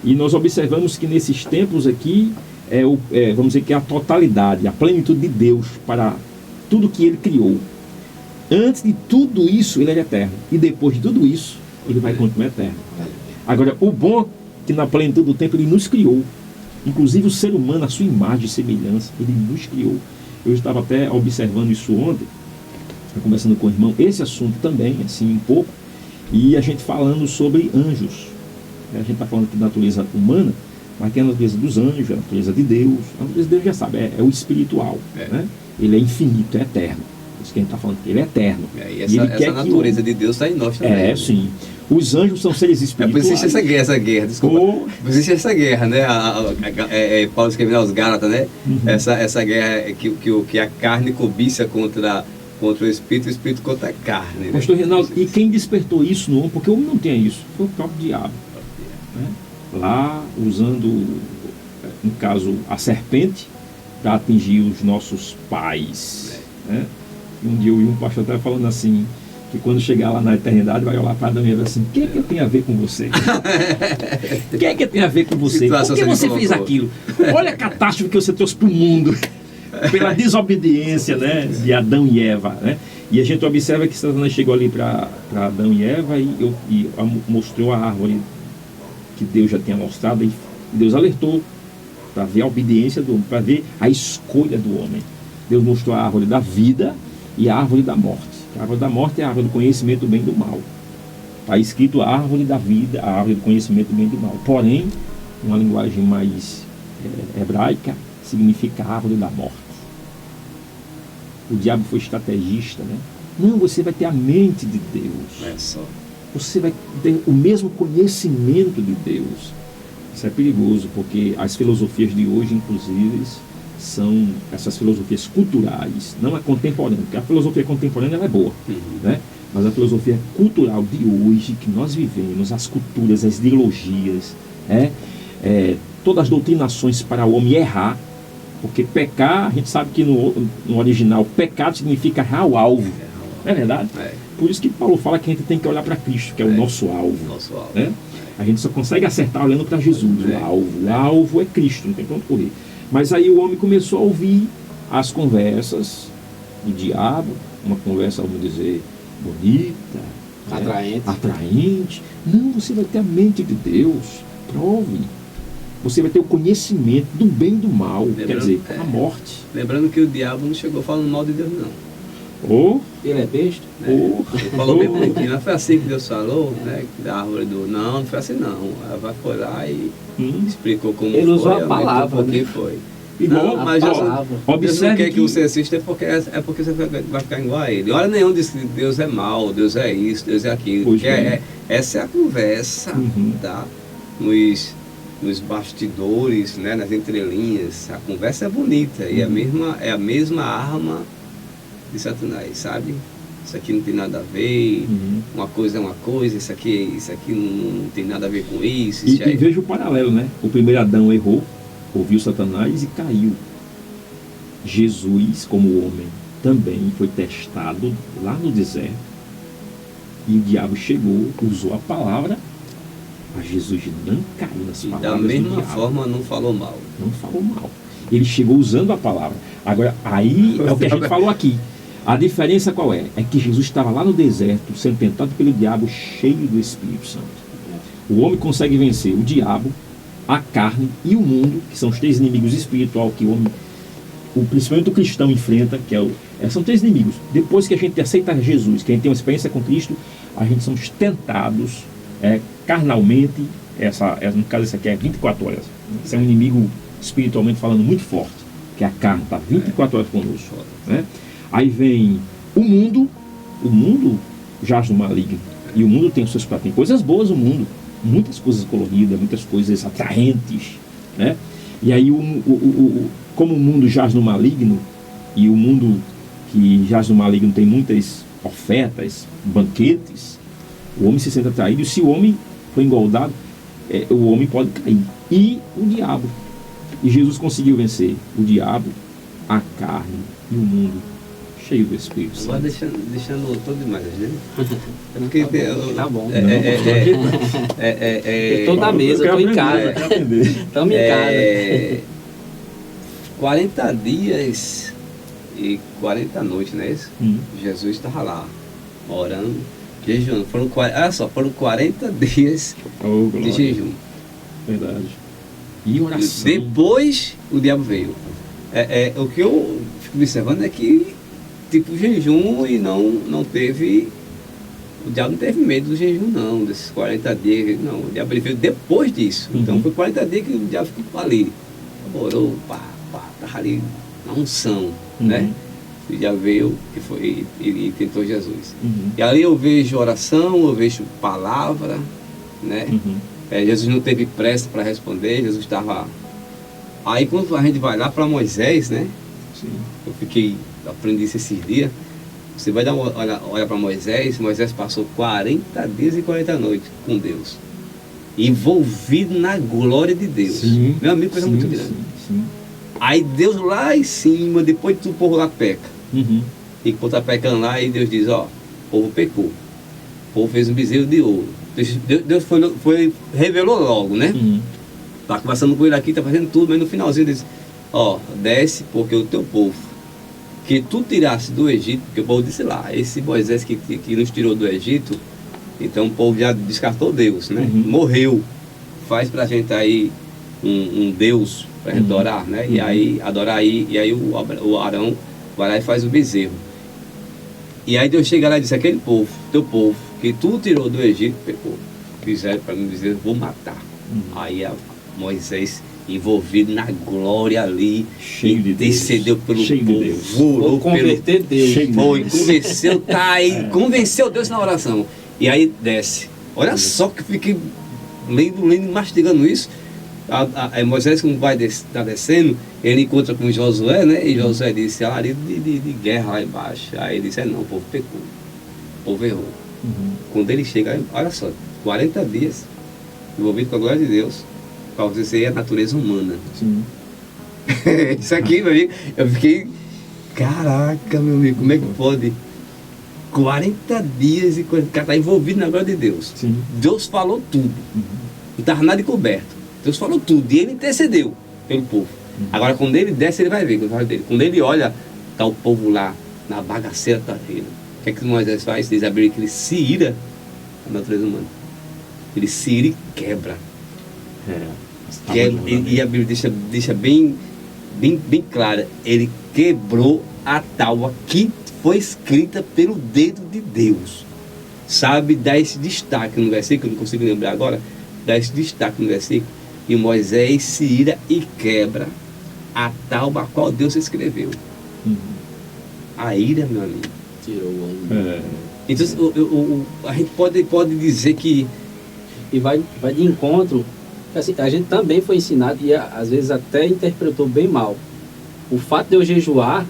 Speaker 2: E nós observamos que nesses tempos aqui, vamos dizer que é a totalidade, a plenitude de Deus para tudo que Ele criou. Antes de tudo isso, Ele era eterno. E depois de tudo isso, Ele vai continuar eterno. Agora, o bom é que na plenitude do tempo Ele nos criou. Inclusive o ser humano, a sua imagem e semelhança, Ele nos criou. Eu estava até observando isso ontem, conversando com o irmão, esse assunto também, assim, um pouco, e a gente falando sobre anjos. A gente está falando aqui da natureza humana, mas tem a natureza dos anjos, a natureza de Deus. A natureza de Deus já sabe, é o espiritual. Né? Ele é infinito, é eterno. Isso que a gente está falando, ele é eterno.
Speaker 3: E essa natureza de Deus está em nós também.
Speaker 2: Sim. Os anjos são seres espirituais.
Speaker 3: Por isso existe essa guerra, desculpa. Por isso existe essa guerra, né? Paulo escrevendo aos Gálatas, né?
Speaker 2: Uhum.
Speaker 3: Essa guerra que a carne cobiça contra o espírito contra a carne.
Speaker 2: Pastor Reinaldo, e quem despertou isso no homem? Porque o homem não tem isso, foi o próprio diabo. Né? Lá, usando, no caso, a serpente, para atingir os nossos pais. Né? Um dia eu vi um pastor até falando assim, que quando chegar lá na eternidade vai olhar para Adão e Eva assim, o que é que eu tenho a ver com você? O que é que eu tenho a ver com você? Por que você fez aquilo? Olha a catástrofe que você trouxe para o mundo pela desobediência, né, de Adão e Eva, né? E a gente observa que Satanás chegou ali para Adão e Eva e mostrou a árvore que Deus já tinha mostrado, e Deus alertou para ver a obediência do homem, para ver a escolha do homem. Deus mostrou a árvore da vida e a árvore da morte. A árvore da morte é a árvore do conhecimento do bem e do mal. Está escrito a árvore da vida, a árvore do conhecimento do bem e do mal. Porém, uma linguagem mais hebraica, significa a árvore da morte. O diabo foi estrategista, né? Não, você vai ter a mente de Deus.
Speaker 3: É só.
Speaker 2: Você vai ter o mesmo conhecimento de Deus. Isso é perigoso, porque as filosofias de hoje, inclusive, são essas filosofias culturais, não a contemporânea, porque a filosofia contemporânea ela é boa, né? Mas a filosofia cultural de hoje, que nós vivemos, as culturas, as ideologias, todas as doutrinações para o homem errar, porque pecar, a gente sabe que no original, pecado significa errar o alvo, não é verdade? Por isso que Paulo fala que a gente tem que olhar para Cristo, que é o nosso alvo. Né? A gente só consegue acertar olhando para Jesus, o alvo. O alvo é Cristo, não tem para onde correr. Mas aí o homem começou a ouvir as conversas do diabo, uma conversa, vamos dizer, bonita, atraente. Não, você vai ter a mente de Deus, prove. Você vai ter o conhecimento do bem e do mal, quer dizer, a morte.
Speaker 3: Lembrando que o diabo não chegou falando mal de Deus, não.
Speaker 1: Ele é besta?
Speaker 3: Ele falou bem bonitinho, não foi assim que Deus falou, né? Da árvore do... Não foi assim não. Ela foi lá e explicou como
Speaker 1: ele
Speaker 3: foi.
Speaker 1: Ele usou a palavra,
Speaker 3: né? Foi.
Speaker 2: Igual,
Speaker 3: não, mas Deus não quer que você assista, é porque você vai ficar igual a ele. Hora nenhuma diz que Deus é mau, Deus é isso, Deus é aquilo. Essa é a conversa, tá? Nos bastidores, né? Nas entrelinhas. A conversa é bonita e é a mesma arma de Satanás, sabe? Isso aqui não tem nada a ver, uma coisa é uma coisa, isso aqui não tem nada a ver com isso.
Speaker 2: E veja o paralelo, né? O primeiro Adão errou, ouviu Satanás e caiu. Jesus, como homem, também foi testado lá no deserto, e o diabo chegou, usou a palavra, mas Jesus não caiu nas palavras do diabo.
Speaker 3: Da mesma forma não falou mal.
Speaker 2: Não falou mal. Ele chegou usando a palavra. Agora, aí é o que a gente falou aqui. A diferença qual é? É que Jesus estava lá no deserto, sendo tentado pelo diabo, cheio do Espírito Santo. O homem consegue vencer o diabo, a carne e o mundo, que são os três inimigos espirituais que o homem, principalmente o cristão, enfrenta, são três inimigos. Depois que a gente aceita Jesus, que a gente tem uma experiência com Cristo, a gente somos tentados carnalmente, no caso esse aqui é 24 horas. Esse é um inimigo espiritualmente falando muito forte, que é a carne, está 24 horas conosco. Né? Aí vem o mundo jaz no maligno, e o mundo tem coisas boas, o mundo, muitas coisas coloridas, muitas coisas atraentes, né? E aí como o mundo jaz no maligno, e o mundo que jaz no maligno tem muitas ofertas, banquetes, o homem se sente atraído, e se o homem for engordado, o homem pode cair. E o diabo. E Jesus conseguiu vencer o diabo, a carne e o mundo, cheio do Espírito Santo.
Speaker 3: Agora deixando todo demais, né?
Speaker 1: Tá bom.
Speaker 3: Estou
Speaker 1: na mesa, estou em casa. Estamos em casa.
Speaker 3: 40 dias e 40 noites, não é isso? Jesus estava lá, orando, jejuando. Foram 40 dias de jejum.
Speaker 2: Verdade. E oração.
Speaker 3: Depois o diabo veio. O que eu fico observando é que tipo jejum e não teve. O diabo não teve medo do jejum, não, desses 40 dias. Não, o diabo veio depois disso. Então foi 40 dias que o diabo ficou ali. Orou, estava ali na unção, né? O diabo veio e tentou Jesus. E ali eu vejo oração, eu vejo palavra, né? Jesus não teve pressa para responder, Jesus estava. Aí quando a gente vai lá para Moisés, né?
Speaker 2: Sim.
Speaker 3: Eu aprendi isso esses dias. Você vai dar uma olha para Moisés passou 40 dias e 40 noites com Deus, envolvido na glória de Deus.
Speaker 2: Sim.
Speaker 3: Meu amigo, coisa muito grande.
Speaker 2: Sim.
Speaker 3: Aí Deus lá em cima, depois do povo lá peca. E quando está pecando lá, e Deus diz, povo pecou. O povo fez um bezerro de ouro. Deus revelou logo, né? Tá conversando com ele aqui, tá fazendo tudo, mas no finalzinho ele disse, ó, desce porque o teu povo, que tu tiraste do Egito, porque o povo disse lá, esse Moisés que nos tirou do Egito, então o povo já descartou Deus, né? Morreu. Faz pra gente aí um Deus pra gente adorar, né? E aí, adorar aí, e aí o Arão vai lá e faz o bezerro. E aí Deus chega lá e diz, aquele povo, teu povo, que tu tirou do Egito, pecou. Fizeram para mim dizer, vou matar. Aí Moisés envolvido na glória ali,
Speaker 2: cheio de
Speaker 3: intercedeu pelo
Speaker 2: cheio
Speaker 3: povo,
Speaker 2: de Deus.
Speaker 1: Vou converter Deus.
Speaker 3: Foi, convenceu, tá aí, convenceu Deus na oração. E aí desce. Olha só que eu fiquei lendo, mastigando isso. Moisés, como vai tá descendo, ele encontra com Josué, né? E Josué disse, área de guerra lá embaixo. Aí ele disse, não, o povo pecou, o povo errou. Quando ele chega, olha só, 40 dias envolvido com a glória de Deus, para você ser a natureza humana.
Speaker 2: Sim.
Speaker 3: Isso aqui, meu amigo, eu fiquei, caraca, meu amigo, como é que pode? 40 dias e o cara está envolvido na glória de Deus.
Speaker 2: Sim.
Speaker 3: Deus falou tudo, não estava nada encoberto. Deus falou tudo e ele intercedeu pelo povo. Agora, quando ele desce, ele vai ver. Quando ele olha, está o povo lá na bagaceira terrena. O que é que Moisés faz? Diz a Bíblia que ele se ira na natureza humana. Ele se ira e quebra. E a Bíblia deixa bem clara. Ele quebrou a tábua que foi escrita pelo dedo de Deus. Sabe, dá esse destaque no versículo, não consigo lembrar agora, dá esse destaque no versículo. E Moisés se ira e quebra a tábua a qual Deus escreveu. A ira, meu amigo.
Speaker 1: Tirou o ano.
Speaker 3: Então, a gente pode dizer que...
Speaker 1: E vai de encontro, assim, a gente também foi ensinado e às vezes até interpretou bem mal. O fato de eu jejuar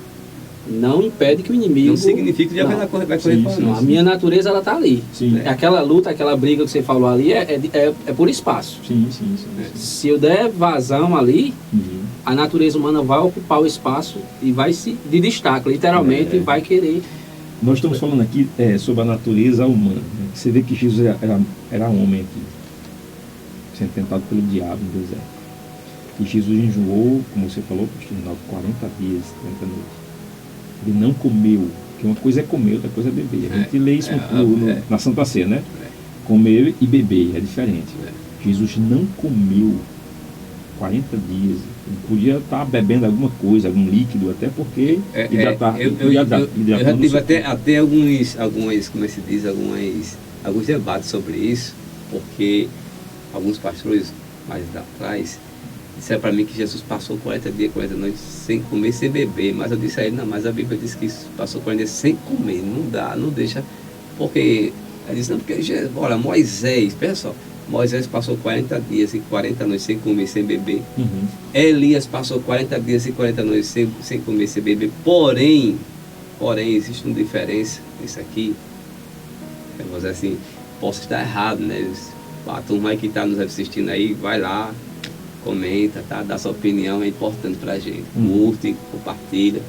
Speaker 1: não impede que o inimigo...
Speaker 3: Não significa que já vai correr para
Speaker 1: nós. A minha natureza, ela está ali.
Speaker 2: Sim.
Speaker 1: Aquela luta, aquela briga que você falou ali é por espaço.
Speaker 2: Sim.
Speaker 1: Se eu der vazão ali, a natureza humana vai ocupar o espaço e vai se de destaque, literalmente, vai querer.
Speaker 2: Nós estamos falando aqui sobre a natureza humana. Né? Você vê que Jesus era homem aqui, sendo tentado pelo diabo no deserto. E Jesus enjoou, como você falou, 40 dias, 40 noites. Ele não comeu, porque uma coisa é comer, outra coisa é beber. A gente lê isso na Santa Ceia, né? Comer e beber é diferente. Jesus não comeu 40 dias. Ele podia estar bebendo alguma coisa, algum líquido, até porque
Speaker 3: eu já tive até alguns, como se diz, alguns debates sobre isso, porque alguns pastores mais atrás disseram para mim que Jesus passou 40 dias, 40 noites sem comer, sem beber. Mas eu disse a ele, não, mas a Bíblia diz que passou 40 dias sem comer. Não dá, não deixa. Porque, ele disse, não, porque, olha, Moisés, pensa só, Moisés passou 40 dias e 40 noites sem comer, sem beber. Elias passou 40 dias e 40 noites sem comer, sem beber. Porém, existe uma diferença nisso aqui. Eu vou dizer assim, posso estar errado, né? A turma que está nos assistindo aí, vai lá, comenta, tá? Dá sua opinião, é importante pra gente. Curte, compartilha.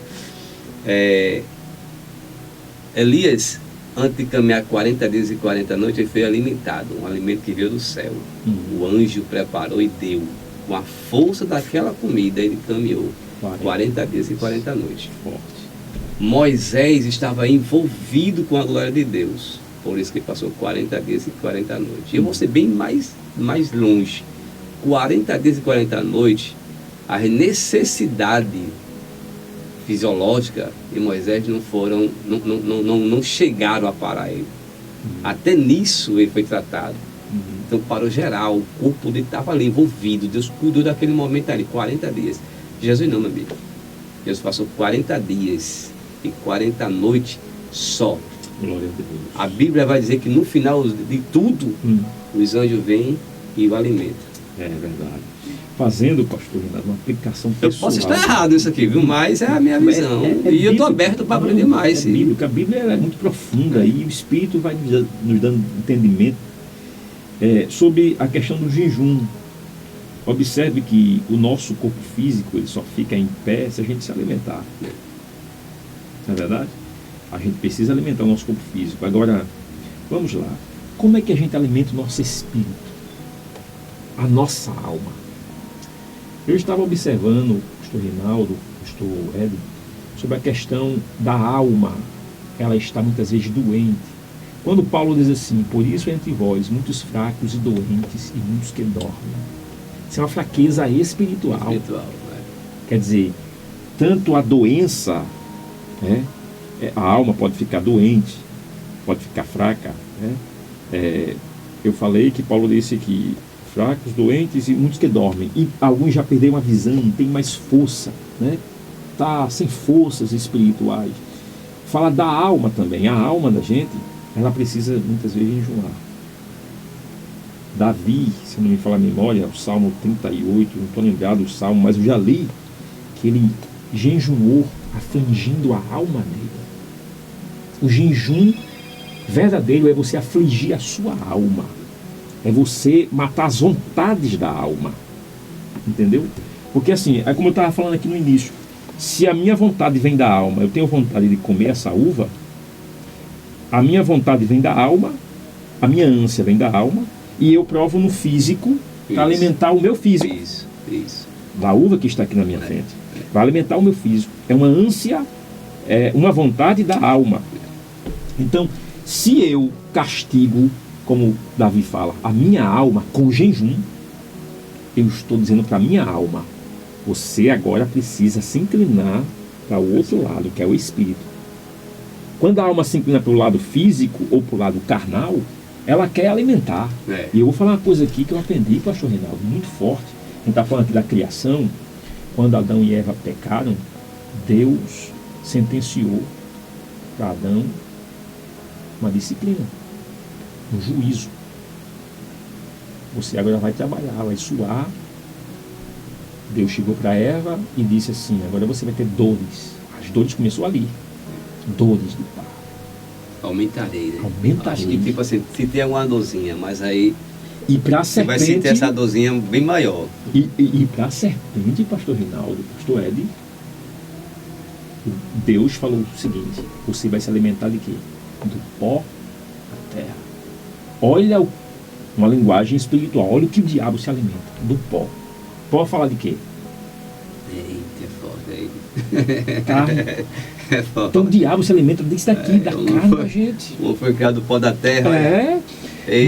Speaker 3: Elias, antes de caminhar 40 dias e 40 noites, ele foi alimentado, um alimento que veio do céu. O anjo preparou e deu. Com a força daquela comida, ele caminhou 40 dias e 40 noites.
Speaker 2: Forte.
Speaker 3: Moisés estava envolvido com a glória de Deus. Por isso que ele passou 40 dias e 40 noites. E eu vou ser bem mais longe. 40 dias e 40 noites, a necessidade fisiológica de Moisés não chegaram a parar ele. Até nisso ele foi tratado. Então parou geral, o corpo dele estava ali envolvido, Deus cuidou daquele momento ali, 40 dias. Jesus não, meu amigo. Jesus passou 40 dias e 40 noites só.
Speaker 2: Glória a Deus.
Speaker 3: A Bíblia vai dizer que no final de tudo, os anjos vêm e o alimentam.
Speaker 2: É verdade. Fazendo, pastor Renato, uma aplicação pessoal.
Speaker 3: Eu posso estar errado isso aqui, viu? Mas é a minha visão. E eu estou aberto para aprender mais.
Speaker 2: A Bíblia é muito profunda e o Espírito vai nos dando entendimento sobre a questão do jejum. Observe que o nosso corpo físico ele só fica em pé se a gente se alimentar. Não é verdade? A gente precisa alimentar o nosso corpo físico. Agora, vamos lá. Como é que a gente alimenta o nosso espírito? A nossa alma. Eu estava observando, o pastor Rinaldo, o pastor Ed, sobre a questão da alma. Ela está muitas vezes doente. Quando Paulo diz assim, por isso entre vós, muitos fracos e doentes e muitos que dormem. Isso é uma fraqueza espiritual. Quer dizer, tanto a doença, né, a alma pode ficar doente, pode ficar fraca. Né? Eu falei que Paulo disse que fracos, doentes e muitos que dormem. E alguns já perderam a visão, não tem mais força, né? Está sem forças espirituais. Fala da alma também. A alma da gente, ela precisa muitas vezes enjoar. Davi, se não me falar a memória, o Salmo 38, não estou lembrado do Salmo, mas eu já li que ele jejuou afligindo a alma dele. O jejum verdadeiro é você afligir a sua alma. É você matar as vontades da alma. Entendeu? Porque assim, é como eu estava falando aqui no início. Se a minha vontade vem da alma, eu tenho vontade de comer essa uva, a minha vontade vem da alma, a minha ânsia vem da alma, e eu provo no físico para alimentar o meu físico.
Speaker 3: Isso.
Speaker 2: Da uva que está aqui na minha frente. Vai alimentar o meu físico. É uma ânsia, é uma vontade da alma. Então, se eu castigo, como Davi fala, a minha alma com jejum, eu estou dizendo para a minha alma, você agora precisa se inclinar para o outro lado, que é o espírito. Quando a alma se inclina para o lado físico ou para o lado carnal, ela quer alimentar. E eu vou falar uma coisa aqui que eu aprendi, pastor Reinaldo, muito forte. A gente está falando aqui da criação. Quando Adão e Eva pecaram, Deus sentenciou para Adão uma disciplina, um juízo. Você agora vai trabalhar, vai suar. Deus chegou para Eva e disse assim, agora você vai ter dores. As dores começou ali. Dores do parto.
Speaker 3: Aumentarei, né?
Speaker 2: Aumentarei.
Speaker 3: Acho que tipo assim, se tem uma dorzinha, mas aí
Speaker 2: e para a
Speaker 3: você
Speaker 2: serpente,
Speaker 3: vai sentir essa dorzinha bem maior.
Speaker 2: E para a serpente, pastor Rinaldo, pastor Ed, Deus falou o seguinte, você vai se alimentar de quê? Do pó da terra. Olha uma linguagem espiritual, olha o que o diabo se alimenta, do pó. Pó fala de quê?
Speaker 3: Eita, é foda aí.
Speaker 2: Carne.
Speaker 3: É foda.
Speaker 2: Então o diabo se alimenta disso daqui, da carne da gente.
Speaker 3: Um foi criado do pó da terra.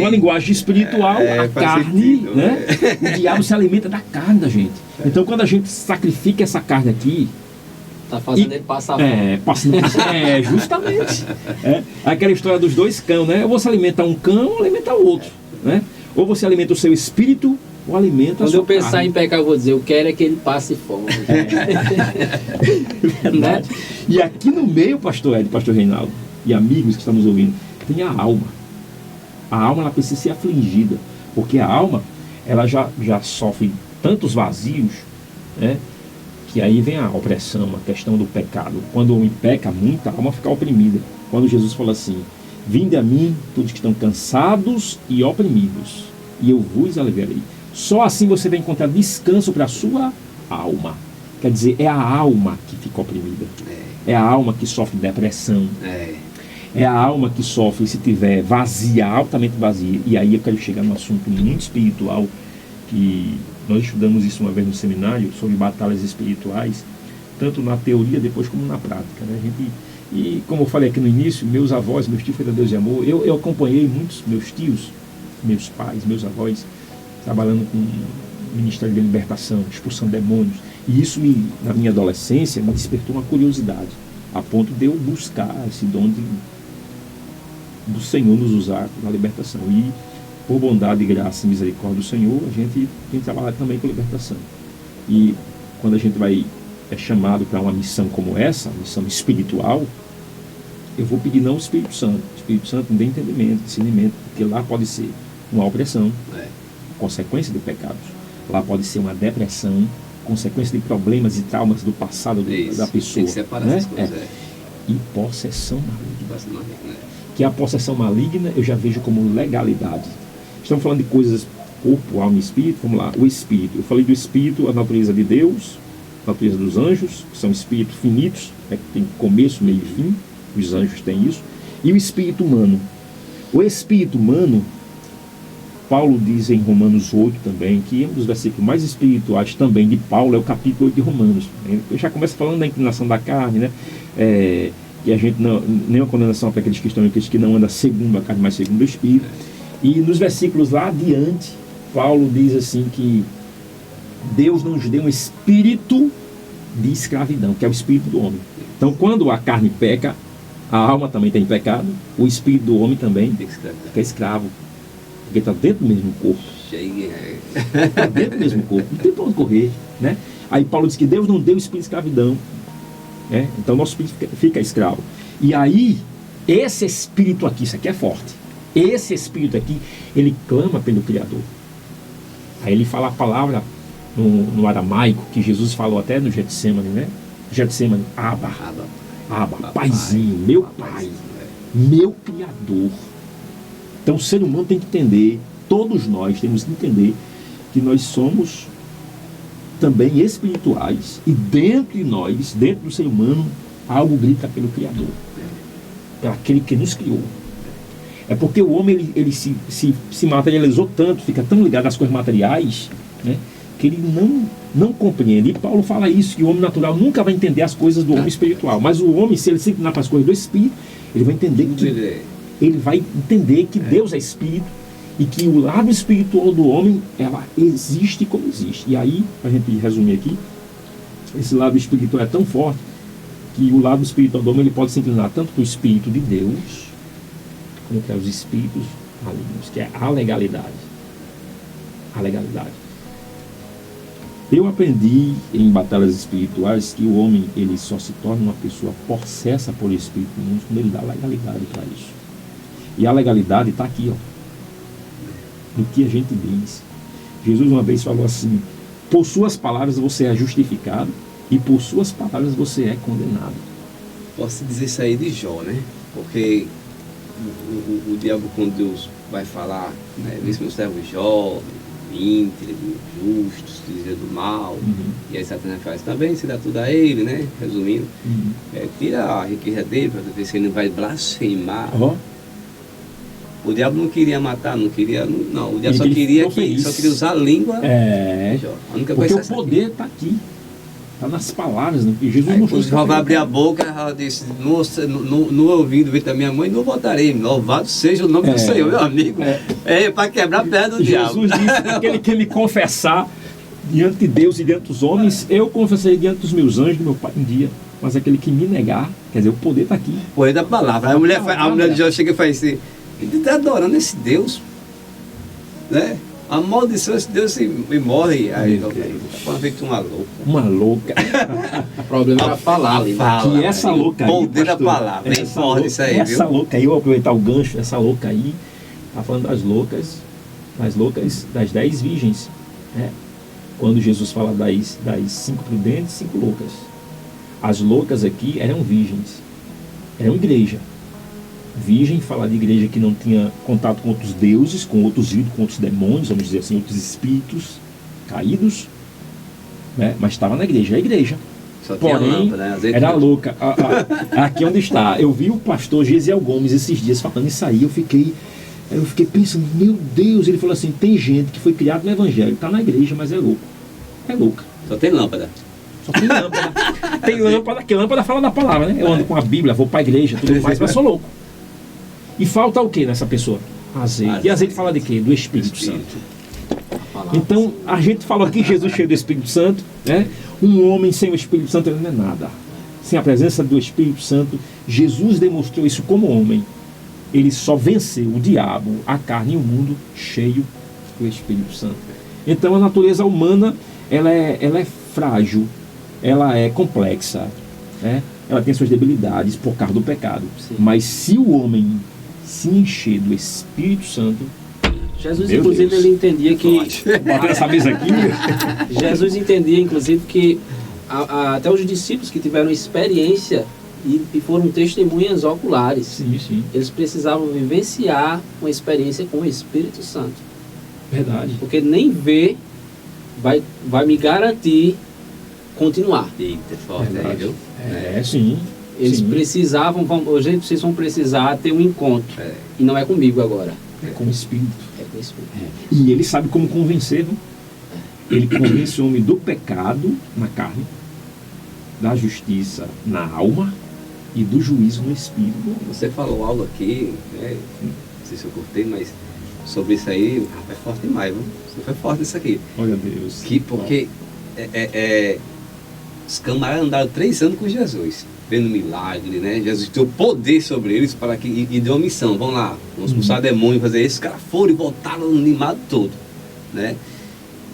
Speaker 2: Uma linguagem espiritual, a carne,
Speaker 3: sentido,
Speaker 2: né? O diabo se alimenta da carne da gente. Então quando a gente sacrifica essa carne aqui,
Speaker 1: tá fazendo ele passar fome.
Speaker 2: Justamente. Aquela história dos dois cães, né? Ou você alimenta um cão ou alimenta o outro, né? Ou você alimenta o seu espírito ou alimenta a
Speaker 1: Quando
Speaker 2: sua
Speaker 1: eu pensar
Speaker 2: carne.
Speaker 1: em pecar, eu vou dizer, eu quero é que ele passe fome.
Speaker 2: Verdade. E aqui no meio, pastor Ed, pastor Reinaldo e amigos que estão nos ouvindo, tem a alma. A alma, ela precisa ser afligida, porque a alma, ela já sofre tantos vazios, né? Que aí vem a opressão, a questão do pecado. Quando o homem peca muito, a alma fica oprimida. Quando Jesus fala assim, vinde a mim, todos que estão cansados e oprimidos, e eu vos aliviarei. Só assim você vai encontrar descanso para a sua alma. Quer dizer, é a alma que fica oprimida. É a alma que sofre depressão. É a alma que sofre se tiver vazia, altamente vazia. E aí eu quero chegar num assunto muito espiritual, que nós estudamos isso uma vez no seminário, sobre batalhas espirituais, tanto na teoria depois como na prática, né? E como eu falei aqui no início, meus avós, meus tios foram Deus de amor, eu acompanhei muitos meus tios, meus pais, meus avós, trabalhando com o Ministério de Libertação, expulsando demônios. E isso, na minha adolescência, me despertou uma curiosidade, a ponto de eu buscar esse dom do Senhor nos usar na libertação. E, por bondade, graça e misericórdia do Senhor, a gente tem trabalhado também com libertação. E quando a gente é chamado para uma missão como essa, missão espiritual, eu vou pedir não o Espírito Santo. O Espírito Santo me dê entendimento, discernimento, porque lá pode ser uma opressão, consequência de pecados. Lá pode ser uma depressão, consequência de problemas e traumas do passado da pessoa.
Speaker 3: Tem que separar, né? Essas coisas.
Speaker 2: E possessão maligna. Que a possessão maligna eu já vejo como legalidade. Estamos falando de coisas, corpo, alma e espírito. Vamos lá, o espírito. Eu falei do espírito, a natureza de Deus, a natureza dos anjos, que são espíritos finitos, que tem começo, meio e fim. os anjos têm isso, e o espírito humano. O espírito humano, Paulo diz em Romanos 8 também, que um dos versículos mais espirituais também de Paulo é o capítulo 8 de Romanos. Ele já começa falando da inclinação da carne, né? Que a gente não, nenhuma condenação para aqueles que estão, aqueles que não andam segundo a carne, mas segundo o espírito. E nos versículos lá adiante, Paulo diz assim que Deus não nos deu um espírito de escravidão, que é o espírito do homem. Então, quando a carne peca, a alma também tem pecado, o espírito do homem também fica escravo, porque está dentro do mesmo corpo. Está dentro do mesmo corpo, não tem para onde correr, né? Aí Paulo diz que Deus não deu o espírito de escravidão, né? Então nosso espírito fica escravo. E aí, esse espírito aqui, isso aqui é forte, esse espírito aqui, ele clama pelo Criador. Aí ele fala a palavra no aramaico, que Jesus falou até no Getsemane, né? Getsemane, Abba, paizinho, meu pai, meu Criador. Então o ser humano tem que entender, todos nós temos que entender que nós somos também espirituais, e dentro de nós, dentro do ser humano, algo grita pelo Criador, pelo aquele que nos criou. É porque o homem ele se materializou tanto, fica tão ligado às coisas materiais, né, que ele não compreende. E Paulo fala isso, que o homem natural nunca vai entender as coisas do homem espiritual. Mas o homem, se ele se inclinar para as coisas do espírito, ele vai entender que Deus é espírito, e que o lado espiritual do homem, ela existe como existe. E aí, a gente resumir aqui, esse lado espiritual é tão forte, que o lado espiritual do homem, ele pode se inclinar tanto para o espírito de Deus, como para os espíritos malignos, que é a legalidade. A legalidade. Eu aprendi em batalhas espirituais que o homem, ele só se torna uma pessoa possessa por espírito mundo quando ele dá legalidade para isso. E a legalidade está aqui, ó, no que a gente diz. Jesus uma vez falou assim: por suas palavras você é justificado, e por suas palavras você é condenado.
Speaker 3: Posso dizer isso aí de Jó, né? Porque o diabo, quando Deus vai falar, né, vê se meu servo Jó, íntegro, justo, se dizer do mal, e aí Satanás faz também, se dá tudo a ele, né? Resumindo, tira a riqueza dele para ver se ele não vai blasfemar. O diabo não queria matar, não, o diabo só queria usar a língua. A única
Speaker 2: porque
Speaker 3: coisa
Speaker 2: o poder está aqui, está nas palavras, né? E Jesus mostrou.
Speaker 3: Jó vai abrir a boca, ela disse: no ouvido veio da minha mãe, não voltarei. Louvado seja o nome do Senhor, meu amigo. Para quebrar a perna do diabo.
Speaker 2: Jesus disse: aquele que me confessar diante de Deus e diante dos homens, eu confessarei diante dos meus anjos, do meu Pai um dia. Mas aquele que me negar, quer dizer, o poder está aqui.
Speaker 3: O poder da palavra. A mulher de Jó chega e faz assim: ele está adorando esse Deus, né? A maldição desse Deus e morre. Aí está feito uma louca.
Speaker 2: Uma louca.
Speaker 1: O problema era falar ali, né?
Speaker 2: Que essa louca aí,
Speaker 3: poder da palavra, bem forte isso aí,
Speaker 2: essa louca aí, eu vou aproveitar o gancho, essa louca aí, está falando das loucas, das 10 virgens, né? Quando Jesus fala das 5 prudentes e 5 loucas. As loucas aqui eram virgens, eram igreja. Virgem fala de igreja que não tinha contato com outros deuses, com outros ídolos, com outros demônios, vamos dizer assim, outros espíritos caídos, né? Mas estava na igreja, a igreja. Porém, era louca. Aqui onde está, eu vi o pastor Gesiel Gomes esses dias falando isso aí, eu fiquei pensando, meu Deus, ele falou assim: tem gente que foi criado no evangelho, está na igreja, mas é louco. É louca.
Speaker 3: Só tem lâmpada.
Speaker 2: Só tem lâmpada. Tem lâmpada, que lâmpada fala da palavra, né? Eu ando com a Bíblia, vou para a igreja, tudo mais, mas sou louco. E falta o que nessa pessoa? Azeite. E azeite fala de quê? Do Espírito Santo. Então, a gente falou aqui, Jesus cheio do Espírito Santo, né? Um homem sem o Espírito Santo, ele não é nada. Sem a presença do Espírito Santo, Jesus demonstrou isso como homem. Ele só venceu o diabo, a carne e o mundo cheio do Espírito Santo. Então, a natureza humana, ela é frágil, ela é complexa, né? Ela tem suas debilidades por causa do pecado. Sim. Mas se o homem se encher do Espírito Santo,
Speaker 1: Jesus, inclusive, ele entendia que...
Speaker 2: Bater essa mesa aqui.
Speaker 1: Jesus entendia, inclusive, que até os discípulos que tiveram experiência e foram testemunhas oculares,
Speaker 2: sim.
Speaker 1: Eles precisavam vivenciar uma experiência com o Espírito Santo.
Speaker 2: Verdade.
Speaker 1: Porque nem ver vai me garantir continuar.
Speaker 3: Eita, forte aí, viu?
Speaker 2: Sim.
Speaker 1: Eles
Speaker 2: Sim.
Speaker 1: precisavam, hoje vocês vão precisar ter um encontro.
Speaker 3: É.
Speaker 1: E não é comigo agora.
Speaker 2: É com o Espírito.
Speaker 1: É com o Espírito.
Speaker 2: E ele sabe como convencer, não? Ele convence o homem do pecado na carne, da justiça na alma e do juízo no espírito.
Speaker 3: Você falou algo aqui, né? Não sei se eu cortei, mas sobre isso aí, é forte demais, viu? Você foi forte isso aqui.
Speaker 2: Olha Deus.
Speaker 3: Porque os camaradas andaram 3 anos com Jesus, vendo milagre, né? Jesus deu poder sobre eles para que, e deu uma missão. Vamos lá, vamos expulsar demônio, fazer isso. Os caras foram e voltaram animados todo, né?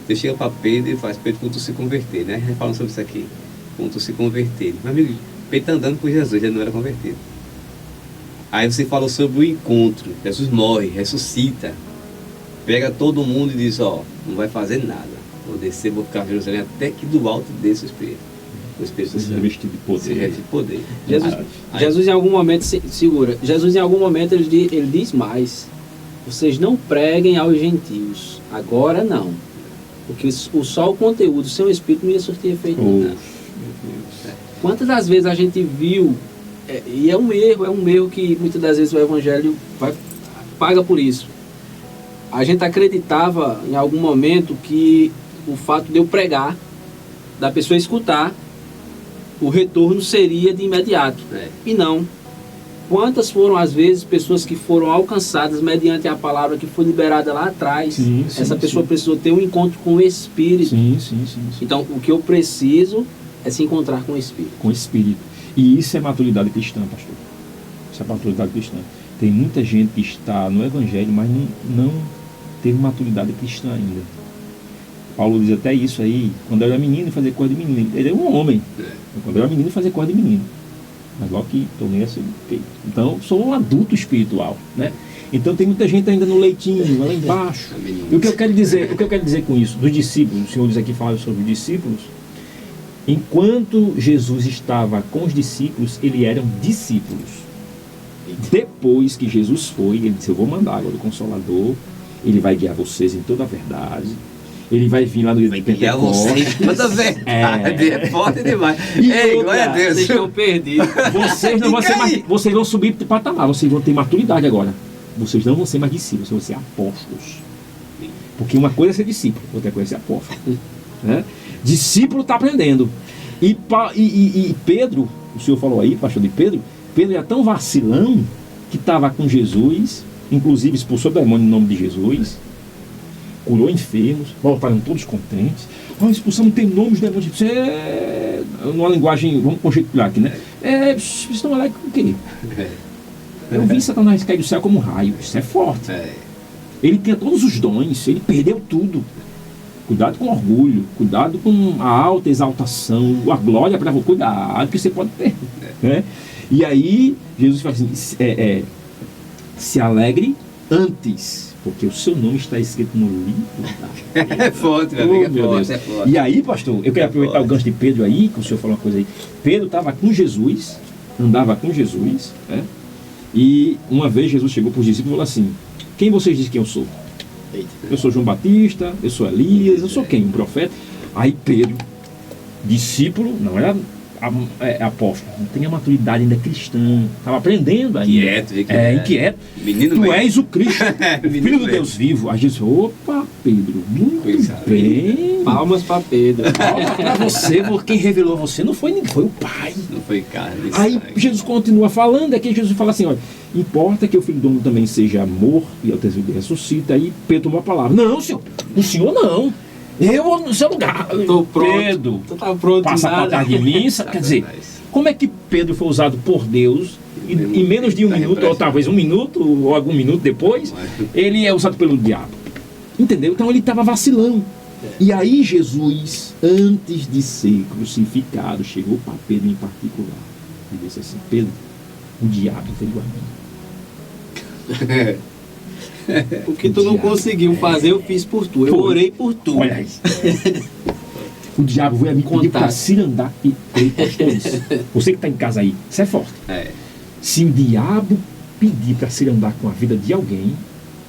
Speaker 3: Deus chega para Pedro e faz: Pedro, quando tu se converter, né? A gente falando sobre isso aqui. Quando tu se converter. Meu amigo, Pedro está andando com Jesus, ele não era convertido. Aí você falou sobre o encontro. Jesus morre, ressuscita. Pega todo mundo e diz: ó, não vai fazer nada. Vou descer, vou ficar em Jerusalém até que do alto desça o Espírito. O Espírito
Speaker 2: Se revestir de poder.
Speaker 3: Se reveste de poder.
Speaker 1: Jesus em algum momento, segura, Jesus em algum momento ele diz mais: vocês não preguem aos gentios, agora não. Porque só o conteúdo, sem o Espírito, não ia surtir efeito. Quantas das vezes a gente viu, e é um erro que muitas das vezes o Evangelho paga por isso. A gente acreditava em algum momento que o fato de eu pregar, da pessoa escutar, o retorno seria de imediato. E não. Quantas foram as vezes pessoas que foram alcançadas mediante a palavra que foi liberada lá atrás?
Speaker 2: Sim,
Speaker 1: essa pessoa precisou ter um encontro com o Espírito.
Speaker 2: Sim.
Speaker 1: Então, o que eu preciso é se encontrar com o Espírito.
Speaker 2: Com o Espírito. E isso é maturidade cristã, pastor. Isso é maturidade cristã. Tem muita gente que está no Evangelho, mas não teve maturidade cristã ainda. Paulo diz até isso aí: quando eu era menino, fazia coisa de menino. Ele era um homem. Quando eu era menino, fazia coisa de menino. Mas logo que tornei assim, então sou um adulto espiritual, né? Então tem muita gente ainda no leitinho, lá embaixo. E o que eu quero dizer com isso, dos discípulos, os senhores aqui falaram sobre os discípulos. Enquanto Jesus estava com os discípulos, eles eram discípulos. Depois que Jesus foi, ele disse: eu vou mandar agora o Consolador, ele vai guiar vocês em toda a verdade. Ele vai vir lá no dia de Pentecostes.
Speaker 3: Toda verdade, é forte demais. Ei, glória a Deus.
Speaker 1: Vocês estão perdidos.
Speaker 2: Vocês não vão ser mais, vocês vão subir de patamar, vocês vão ter maturidade agora. Vocês não vão ser mais discípulos, vocês vão ser apóstolos. Porque uma coisa é ser discípulo, outra coisa é ser apóstolo. Né? Discípulo está aprendendo. E Pedro, o senhor falou aí, pastor de Pedro era tão vacilão que estava com Jesus, inclusive expulsou demônio no nome de Jesus, curou enfermos, voltaram todos contentes. Expulsamos, tem nome dos demônios. Numa linguagem, vamos conjecturar aqui, né? Vocês estão alegres com o quê? Eu vi Satanás cair do céu como um raio. Isso é forte. Ele tinha todos os dons, ele perdeu tudo. Cuidado com o orgulho, cuidado com a alta exaltação, a glória para você, cuidado que você pode ter. Né? E aí, Jesus fala assim: se alegre antes, porque o seu nome está escrito no livro.
Speaker 3: É forte, meu amigo, é forte.
Speaker 2: E aí, pastor, eu quero aproveitar o gancho de Pedro aí, que o senhor falou uma coisa aí. Pedro estava com Jesus, andava com Jesus, né? E uma vez Jesus chegou para os discípulos e falou assim: quem vocês dizem que eu sou? Eu sou João Batista, eu sou Elias, eu sou quem? Um profeta? Aí Pedro, discípulo, não era apóstolo, não tinha maturidade ainda cristã, estava aprendendo ainda. Inquieto.
Speaker 3: Menino
Speaker 2: tu
Speaker 3: bem.
Speaker 2: És o Cristo, o Filho do Deus vivo. Aí Jesus, opa, Pedro, muito bem.
Speaker 1: Palmas para Pedro.
Speaker 2: Palmas para você, porque quem revelou a você não foi ninguém, foi o Pai.
Speaker 3: Não foi carne.
Speaker 2: Aí Jesus continua falando, é que Jesus fala assim: olha, importa que o Filho do Homem também seja morto e ao terceiro dia ressuscita. Aí Pedro tomou a palavra: não, senhor, o senhor não. Eu no seu lugar.
Speaker 1: Estou pronto.
Speaker 2: Pedro,
Speaker 1: tu tá pronto,
Speaker 2: passa para trás de mim. Quer dizer, como é que Pedro foi usado por Deus e em menos de um minuto, ou talvez um minuto, ou algum minuto depois, ele é usado pelo diabo? Entendeu? Então ele estava vacilando. E aí Jesus, antes de ser crucificado, chegou para Pedro em particular e disse assim: Pedro, o diabo veio a mim.
Speaker 1: O que tu não conseguiu fazer, eu fiz por tu. Eu orei por tu.
Speaker 2: Olha isso. O diabo veio a me pedir para cirandar e pastores. Você que está em casa aí, isso é forte. Se o diabo pedir para cirandar com a vida de alguém,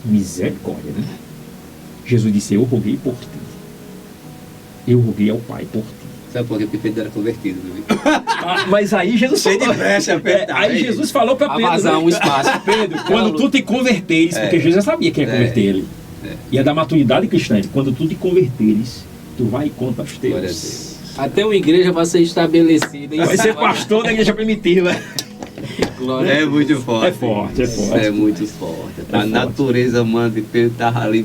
Speaker 2: misericórdia, né? Jesus disse: eu roguei por ti. Eu roguei ao Pai por ti.
Speaker 3: Sabe por quê? Porque Pedro era convertido, viu?
Speaker 2: Mas aí Jesus
Speaker 3: Cheio de
Speaker 2: falou,
Speaker 3: brecha, Pedro.
Speaker 2: aí Jesus falou para
Speaker 1: A
Speaker 2: Pedro,
Speaker 1: vazar
Speaker 2: né?
Speaker 1: um espaço.
Speaker 2: Pedro, quando tu te converteres, porque Jesus já sabia que ia converter ele. E é da maturidade cristã. Quando tu te converteres, tu vai e conta aos
Speaker 3: Glória a
Speaker 2: teus.
Speaker 3: Deus.
Speaker 1: Até uma igreja vai ser estabelecida.
Speaker 2: Vai ser pastor da igreja primitiva.
Speaker 1: Glória a
Speaker 3: É
Speaker 1: Deus.
Speaker 3: muito forte.
Speaker 2: É forte, é forte.
Speaker 3: É muito forte. A
Speaker 2: forte.
Speaker 3: natureza, mano, de Pedro estava ali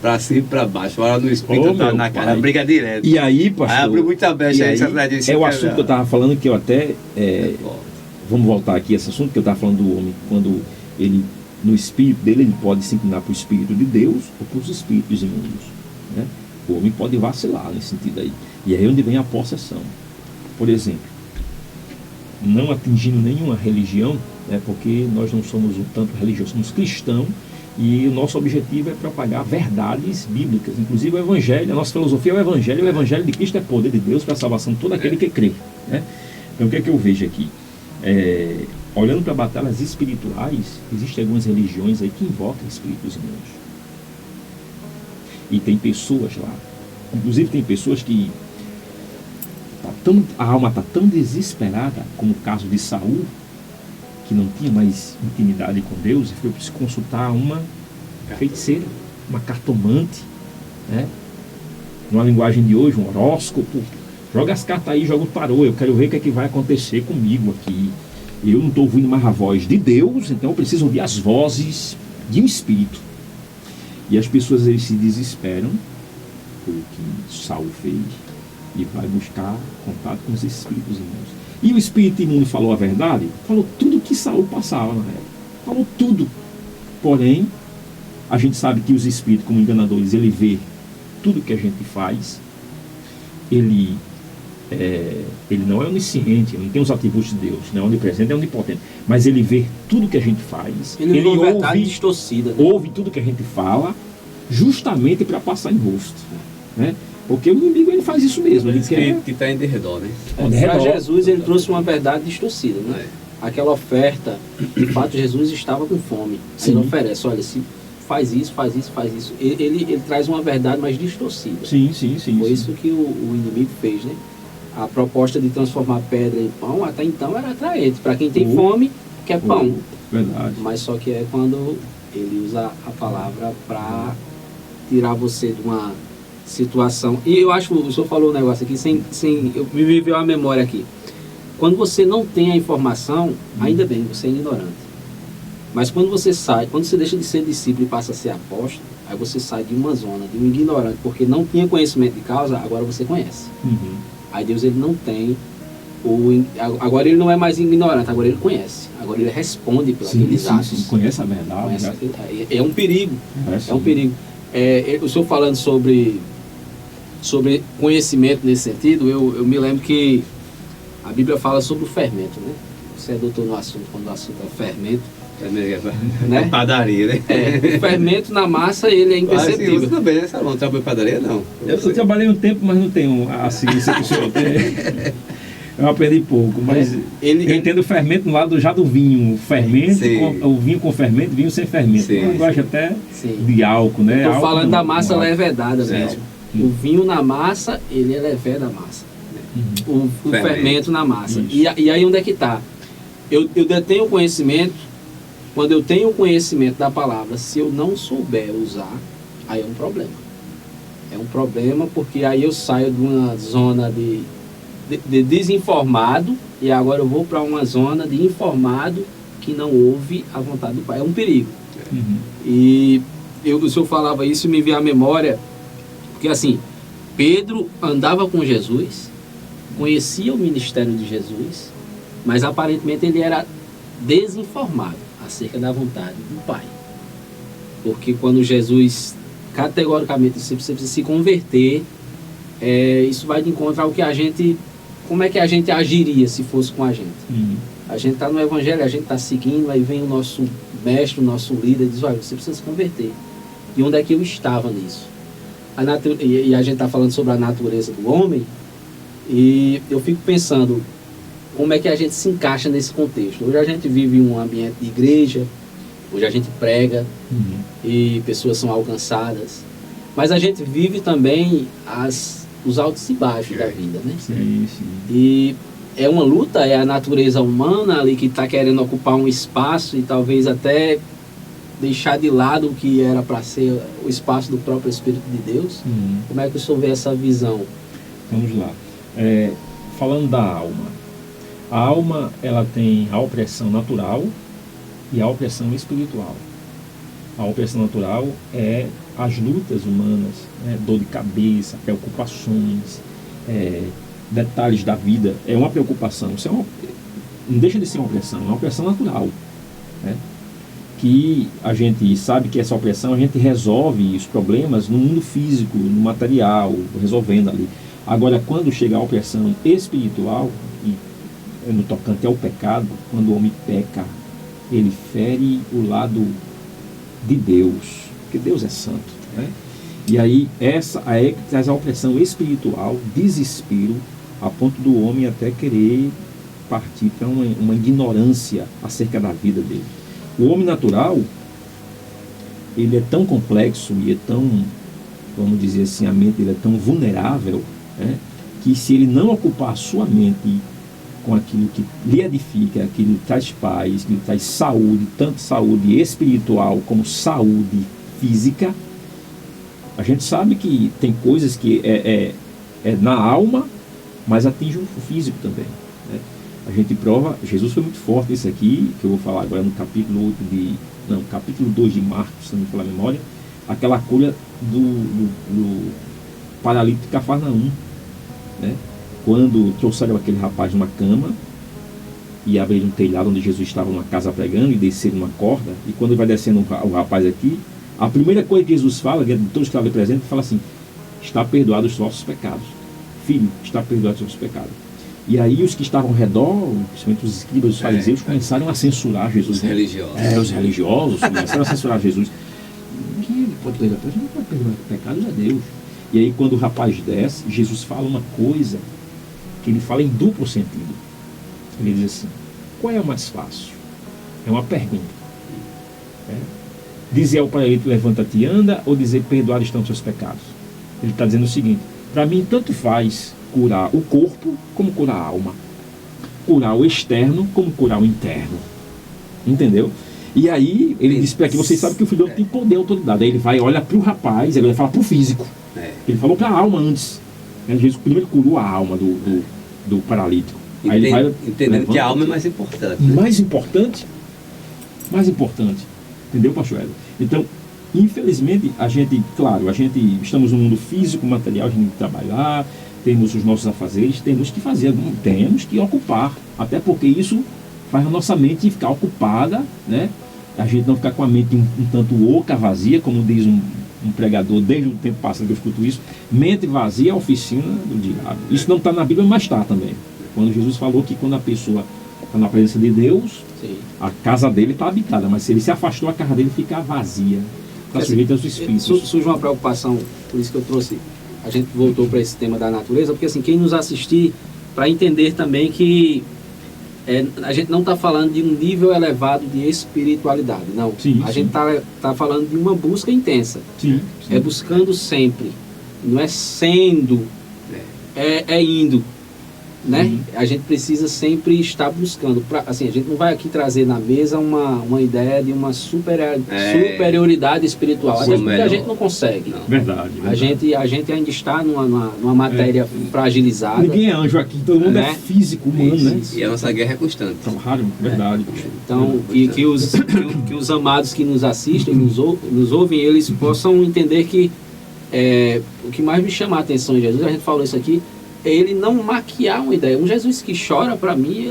Speaker 3: pra cima e pra baixo. Hora no espírito,
Speaker 2: Ô,
Speaker 3: tá
Speaker 2: meu
Speaker 3: na cara,
Speaker 2: pai.
Speaker 3: briga direta.
Speaker 2: E aí,
Speaker 3: Aí
Speaker 2: pastor,
Speaker 3: abriu muita brecha
Speaker 2: e
Speaker 3: aí,
Speaker 2: aí,
Speaker 3: Satanás disse
Speaker 2: é o
Speaker 3: que
Speaker 2: assunto
Speaker 3: era-
Speaker 2: que eu estava falando, que eu até...
Speaker 3: É forte.
Speaker 2: vamos voltar aqui a esse assunto, que eu estava falando do homem. Quando ele, no espírito dele, ele pode se inclinar para o espírito de Deus ou para os espíritos imundos. Né? O homem pode vacilar nesse sentido aí. E aí é onde vem a possessão. Por exemplo, não atingindo nenhuma religião, né, porque nós não somos um tanto religiosos, somos cristãos, e o nosso objetivo é propagar verdades bíblicas, inclusive o Evangelho. A nossa filosofia é o Evangelho de Cristo é poder de Deus para a salvação de todo aquele que crê. Né? Então o que é que eu vejo aqui? Olhando para batalhas espirituais, existem algumas religiões aí que invocam espíritos imundos. E tem pessoas lá, inclusive tem pessoas que a alma está tão desesperada, como o caso de Saul, que não tinha mais intimidade com Deus, e foi se consultar uma feiticeira, uma cartomante, né? Numa linguagem de hoje, um horóscopo. Joga as cartas aí, joga o tarô, eu quero ver o que é que vai acontecer comigo aqui. Eu não estou ouvindo mais a voz de Deus, então eu preciso ouvir as vozes de um espírito. E as pessoas aí se desesperam, foi o que Saul fez, e vai buscar contato com os espíritos imundos. E o espírito imundo falou a verdade? Falou tudo que Saul passava na época. Falou tudo. Porém, a gente sabe que os espíritos, como enganadores, ele vê tudo que a gente faz. Ele não é onisciente, ele não tem os atributos de Deus, não é onipresente, é onipotente. Mas ele vê tudo que a gente faz.
Speaker 1: Ele vê uma verdade distorcida.
Speaker 2: Ouve tudo que a gente fala, justamente para passar em rosto. Né? Porque o inimigo ele faz isso mesmo. Ele quer...
Speaker 3: que está em derredor, né?
Speaker 1: Para Jesus ele trouxe uma verdade distorcida, né? Aquela oferta, de fato Jesus estava com fome.
Speaker 2: Sim.
Speaker 1: Ele oferece, olha, se faz isso, faz isso, faz isso. Ele traz uma verdade mais distorcida.
Speaker 2: Sim.
Speaker 1: Foi isso que o inimigo fez, né? A proposta de transformar pedra em pão, até então era atraente. Para quem tem fome, quer pão.
Speaker 2: Verdade.
Speaker 1: Mas só que é quando ele usa a palavra para tirar você de uma situação. E eu acho que o senhor falou um negócio aqui, eu me viveu a memória aqui. Quando você não tem a informação, ainda bem, você é ignorante. Mas quando você deixa de ser discípulo e passa a ser apóstolo, aí você sai de uma zona, de um ignorante, porque não tinha conhecimento de causa, agora você conhece.
Speaker 2: Uhum.
Speaker 1: Aí Deus ele não tem, agora ele não é mais ignorante, agora ele conhece. Agora ele responde pelos aqueles atos.
Speaker 2: Sim, conhece a verdade.
Speaker 1: Conhece é um perigo.
Speaker 2: É
Speaker 1: um perigo. O senhor falando sobre conhecimento nesse sentido, eu me lembro que a Bíblia fala sobre o fermento, né? Você é doutor no assunto, quando o assunto é o fermento.
Speaker 3: Né? Padaria, né?
Speaker 1: O fermento na massa, ele é imperceptível.
Speaker 3: Você também, né? Você não trabalha em padaria, não?
Speaker 2: Eu trabalhei um tempo, mas não tenho a ciência que o senhor tem. Eu aprendi pouco, mas eu entendo o fermento no lado já do vinho. O fermento, o vinho com fermento, vinho sem fermento. Uma linguagem até de álcool, né?
Speaker 1: Estou falando da massa levedada
Speaker 3: Sim.
Speaker 1: mesmo. O vinho na massa, ele é leveda a massa. O fermento na massa. E aí onde é que está? Eu detenho o conhecimento. Quando eu tenho o conhecimento da palavra, se eu não souber usar, aí é um problema. É um problema porque aí eu saio de uma zona de desinformado e agora eu vou para uma zona de informado que não ouve a vontade do Pai. É um perigo. E o senhor falava isso e me veio à memória, porque assim, Pedro andava com Jesus, conhecia o ministério de Jesus, mas aparentemente ele era desinformado acerca da vontade do Pai. Porque quando Jesus categoricamente disse, você precisa se converter, isso vai de encontro ao que a gente, como é que a gente agiria se fosse com a gente. A gente está no Evangelho, a gente está seguindo, aí vem o nosso mestre, o nosso líder e diz, olha, você precisa se converter. E onde é que eu estava nisso? E a gente está falando sobre a natureza do homem, e eu fico pensando, como é que a gente se encaixa nesse contexto? Hoje a gente vive em um ambiente de igreja, hoje a gente prega e pessoas são alcançadas, mas a gente vive também os altos e baixos da vida, né?
Speaker 2: Sim, sim.
Speaker 1: E é uma luta, é a natureza humana ali que está querendo ocupar um espaço e talvez até deixar de lado o que era para ser o espaço do próprio Espírito de Deus. Como é que o senhor vê essa visão?
Speaker 2: Vamos lá. Falando da alma. A alma, ela tem a opressão natural e a opressão espiritual. A opressão natural é as lutas humanas, né? Dor de cabeça, preocupações, detalhes da vida. É uma preocupação. Isso não deixa de ser uma opressão, é uma opressão natural, né? Que a gente sabe que essa opressão a gente resolve os problemas no mundo físico, no material, resolvendo ali. Agora, quando chega a opressão espiritual, e no tocante ao pecado, quando o homem peca, ele fere o lado de Deus, porque Deus é santo, né? E aí essa aí traz a opressão espiritual, desespero, a ponto do homem até querer partir para uma ignorância acerca da vida dele. O homem natural, ele é tão complexo e é tão, vamos dizer assim, a mente dele é tão vulnerável, né, que se ele não ocupar a sua mente com aquilo que lhe edifica, aquilo que traz paz, que lhe traz saúde, tanto saúde espiritual como saúde física, a gente sabe que tem coisas que é na alma, mas atinge o físico também, né? A gente prova, Jesus foi muito forte nisso aqui, que eu vou falar agora no capítulo 2 de Marcos, se não me falar a memória, aquela cura do paralítico de Cafarnaum, né? Quando trouxeram aquele rapaz numa cama e abriram um telhado onde Jesus estava numa casa pregando e desceram uma corda, e quando vai descendo o rapaz aqui, a primeira coisa que Jesus fala, de todos que estavam ali presentes, fala assim: está perdoado os vossos pecados. Filho, está perdoado os vossos pecados. E aí os que estavam ao redor, principalmente os escribas, os fariseus, começaram a censurar Jesus.
Speaker 3: Os religiosos.
Speaker 2: Os religiosos começaram a censurar Jesus. Ele pode perdoar pecados? Não pode perdoar pecados, é Deus. E aí quando o rapaz desce, Jesus fala uma coisa que ele fala em duplo sentido. Ele diz assim: qual é o mais fácil? É uma pergunta. Dizer ao paralítico, levanta-te e anda, ou dizer, perdoados estão os seus pecados? Ele está dizendo o seguinte: para mim tanto faz curar o corpo como curar a alma, curar o externo como curar o interno. Entendeu? E aí ele diz para que vocês sabem que o filho tem poder e autoridade. Aí ele vai, olha para o rapaz, ele vai falar para o físico. Ele falou para a alma antes. Jesus primeiro curou a alma do paralítico. Aí ele vai
Speaker 3: entendendo que a alma é mais importante, né?
Speaker 2: Mais importante. Entendeu, pastor Hélio? Então, infelizmente, a gente estamos no mundo físico, material, a gente tem que trabalhar, temos os nossos afazeres, temos que fazer, temos que ocupar, até porque isso faz a nossa mente ficar ocupada, né? A gente não ficar com a mente um tanto oca, vazia, como diz um pregador desde o tempo passado que eu escuto isso: mente vazia é a oficina do diabo. Isso não está na Bíblia, mas está também. Quando Jesus falou que quando a pessoa está na presença de Deus, sim, a casa dele está habitada, mas se ele se afastou, a casa dele fica vazia, está sujeita aos espíritos.
Speaker 1: Surge uma preocupação, por isso que eu trouxe, a gente voltou para esse tema da natureza, porque assim, quem nos assistir, para entender também que a gente não está falando de um nível elevado de espiritualidade, não.
Speaker 2: Sim,
Speaker 1: a gente está falando de uma busca intensa.
Speaker 2: Sim.
Speaker 1: É buscando sempre, não é sendo, é indo, né? A gente precisa sempre estar buscando. Assim, a gente não vai aqui trazer na mesa uma ideia de uma superioridade espiritual. Até porque a gente não consegue.
Speaker 2: Não. Verdade.
Speaker 1: A gente ainda está numa matéria fragilizada.
Speaker 2: Ninguém é anjo aqui, todo mundo é físico, humano, né?
Speaker 3: E a nossa guerra é constante.
Speaker 2: Verdade.
Speaker 1: Então, que os amados que nos assistem, nos ouvem, eles possam entender que o que mais me chama a atenção em Jesus, a gente falou isso aqui, é ele não maquiar uma ideia. Um Jesus que chora, para mim,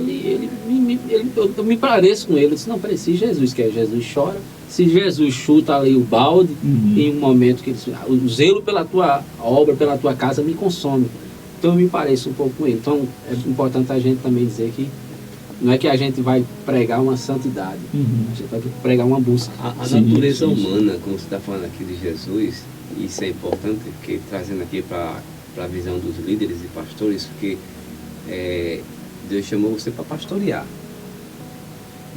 Speaker 1: eu me pareço com ele. Eu disse: não, peraí, se Jesus quer, Jesus chora. Se Jesus chuta ali o balde, em um momento que ele diz: o zelo pela tua obra, pela tua casa me consome. Então eu me pareço um pouco com ele. Então é importante a gente também dizer que não é que a gente vai pregar uma santidade, a gente vai pregar uma busca.
Speaker 3: A natureza humana, como você está falando aqui de Jesus, isso é importante, porque trazendo aqui para a visão dos líderes e pastores, porque Deus chamou você para pastorear.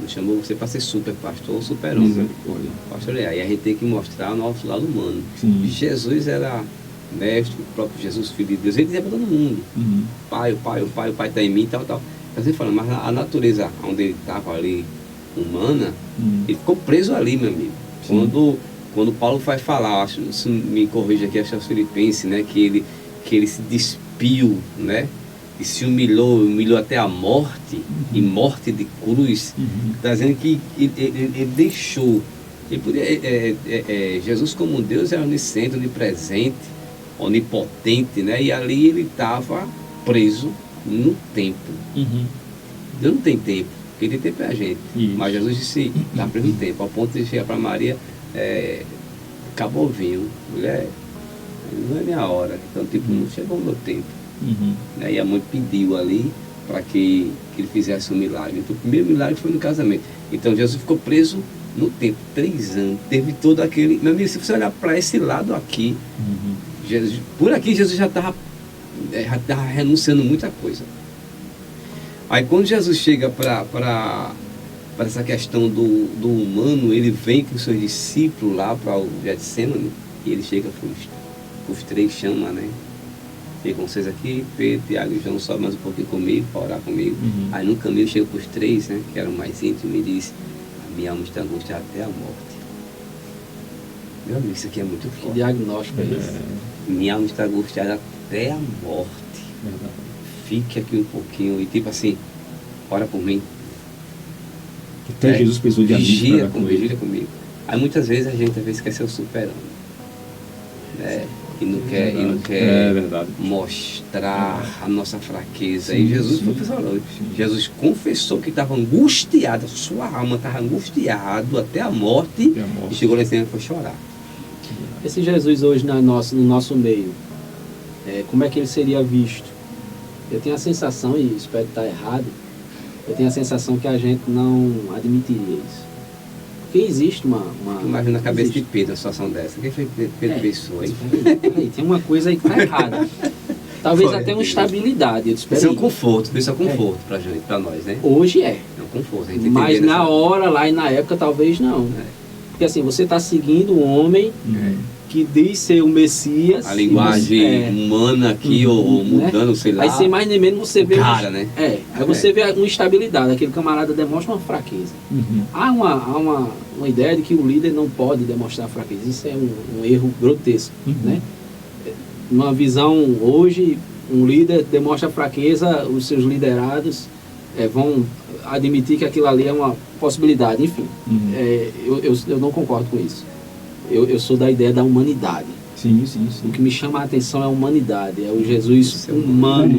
Speaker 3: Não chamou você para ser super pastor ou super homem. Pastorear. E a gente tem que mostrar o nosso lado humano.
Speaker 2: Sim.
Speaker 3: Jesus era mestre, o próprio Jesus, Filho de Deus, ele dizia para todo mundo, Pai, o Pai está em mim, tal. Mas ele falando, mas a natureza onde ele estava ali, humana, ele ficou preso ali, meu amigo. Quando Paulo vai falar, acho, se me corrija aqui, acho que é os Filipenses, né, que ele se despiu, né, e se humilhou até a morte, e morte de cruz, está dizendo que ele deixou. Ele podia, Jesus como Deus é onisciente, onipresente, onipotente, né, e ali ele estava preso no tempo. Deus não tem tempo, quem tem tempo é a gente. Isso. Mas Jesus disse, está preso no tempo, ao ponto de chegar para Maria, acabou o vinho, mulher, não é minha hora, então tipo, não chegou o meu tempo. Né? E a mãe pediu ali para que ele fizesse um milagre. Então o primeiro milagre foi no casamento. Então Jesus ficou preso no tempo, 3 anos, teve todo aquele... Meu amigo, se você olhar para esse lado aqui, Jesus, por aqui Jesus já estava renunciando muita coisa. Aí quando Jesus chega para essa questão do humano, ele vem com os seus discípulos lá para o Getsemane, e ele chega para os 3, chama, né? Fiquem com vocês aqui, Pedro, Tiago e João, sobe mais um pouquinho comigo, para orar comigo. Aí no caminho chega para os 3, né, que eram mais íntimos, e diz, a minha alma está angustiada até a morte. Meu amigo, isso aqui é muito forte.
Speaker 1: Que diagnóstico é esse?
Speaker 3: Minha alma está angustiada até a morte. Fique aqui um pouquinho, e tipo assim, ora por mim.
Speaker 2: Até Jesus precisou de
Speaker 3: vigia comigo. Aí muitas vezes a gente quer ser o super-homem, né? E não quer mostrar a nossa fraqueza. E Jesus falou, Jesus confessou que estava angustiado, a sua alma estava angustiado até a morte, e chegou lá e foi chorar.
Speaker 1: Esse Jesus hoje no nosso meio, como é que ele seria visto? Eu tenho a sensação, e espero estar errado, eu tenho a sensação que a gente não admitiria isso. Porque existe uma
Speaker 3: imagina a cabeça de Pedro, uma situação dessa. Quem foi Pedro Pessoa, hein?
Speaker 1: Peraí, tem uma coisa aí que está errada. Talvez até uma estabilidade.
Speaker 3: Isso é um conforto, pra gente, pra nós, né?
Speaker 1: Hoje é.
Speaker 3: É um conforto.
Speaker 1: Mas na hora lá e na época talvez não. Porque assim, você está seguindo um homem que diz ser o Messias.
Speaker 3: A linguagem humana aqui, ou mudando, sei lá.
Speaker 1: Aí sem mais nem menos você vê...
Speaker 3: cara, né?
Speaker 1: Aí você vê uma instabilidade, aquele camarada demonstra uma fraqueza. Há uma ideia de que o líder não pode demonstrar fraqueza. Isso é um erro grotesco, né? Numa visão hoje, um líder demonstra fraqueza, os seus liderados vão admitir que aquilo ali é uma possibilidade. Enfim, eu não concordo com isso. Eu sou da ideia da humanidade.
Speaker 2: Sim.
Speaker 1: O que me chama a atenção é a humanidade, é o Jesus humano.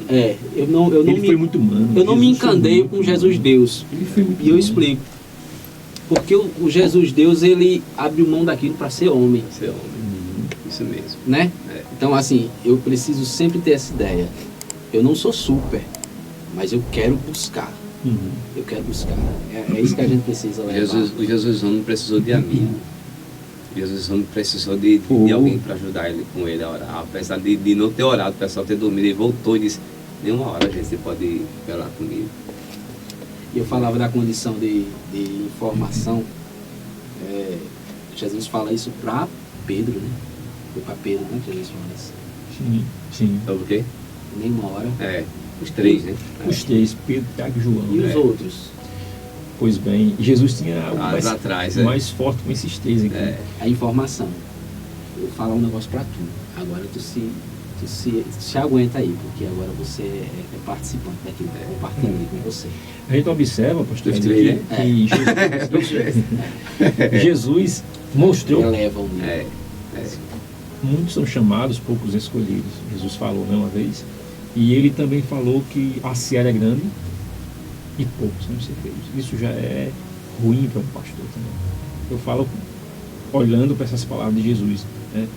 Speaker 2: Ele foi muito humano.
Speaker 1: Eu não me encandeio com Jesus Deus. E eu explico. Porque o Jesus Deus, ele abriu mão daquilo para ser homem.
Speaker 3: Isso mesmo.
Speaker 1: Né? Então, assim, eu preciso sempre ter essa ideia. Eu não sou super, mas eu quero buscar. Eu quero buscar. É isso que a gente precisa levar.
Speaker 3: O Jesus não precisou de amigo. Jesus não precisou de alguém para ajudar com ele a orar. Apesar de não ter orado, o pessoal ter dormido, ele voltou e disse, nenhuma hora, gente, você pode falar comigo.
Speaker 1: E eu falava da condição de informação. Jesus fala isso para Pedro, né? Foi para Pedro, né? Jesus fala isso.
Speaker 2: Sim.
Speaker 3: Sobre o quê?
Speaker 1: Nenhuma hora.
Speaker 3: Os 3, né?
Speaker 2: Os 3, Pedro, Tiago e João.
Speaker 1: E os outros?
Speaker 2: Pois bem, Jesus tinha algo mais forte com esses 3 aqui.
Speaker 1: A informação. Eu vou falar um negócio para tu. Agora tu se aguenta aí, porque agora você é participante daquilo que eu compartilhei com você.
Speaker 2: A gente observa, pastor, que Jesus mostrou.
Speaker 1: Elevam.
Speaker 2: Muitos são chamados, poucos escolhidos. Jesus falou, né, uma vez. E ele também falou que a seara é grande e poucos são certeiros. Isso já é ruim para um pastor também. Eu falo olhando para essas palavras de Jesus, né?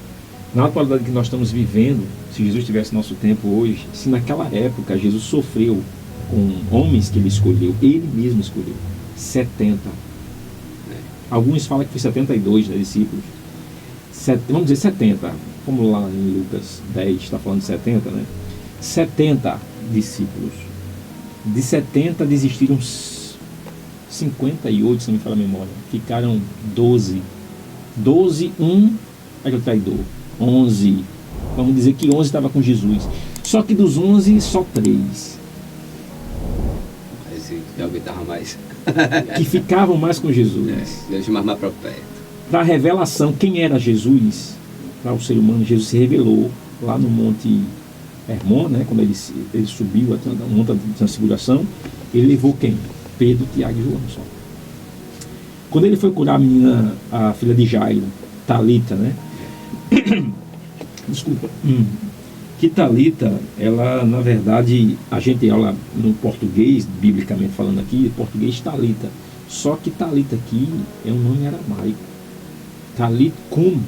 Speaker 2: Na atualidade que nós estamos vivendo, se Jesus tivesse nosso tempo hoje, se naquela época Jesus sofreu com homens que ele escolheu, ele mesmo escolheu, 70. Alguns falam que foi 72, né, discípulos. Vamos dizer 70. Vamos lá em Lucas 10, está falando de 70, né? 70 discípulos. De 70 desistiram 58, se não me falha a memória. Ficaram 12. 12, um era o traidor. 11 Vamos dizer que 11 estavam com Jesus. Só que dos 11, só 3
Speaker 3: Mas alguém estava mais.
Speaker 2: que ficavam mais com Jesus.
Speaker 3: Deus mais para perto.
Speaker 2: Da revelação, quem era Jesus para o ser humano, Jesus se revelou lá no Monte Hermon, né, quando ele subiu a Monte da Transfiguração. Ele levou quem? Pedro, Tiago e João só. Quando ele foi curar a menina, a filha de Jairo, Talita, né? Desculpa. Que Talita, ela, na verdade, a gente olha no português, biblicamente falando aqui, português Talita. Só que Talita aqui é um nome aramaico. Talit cum,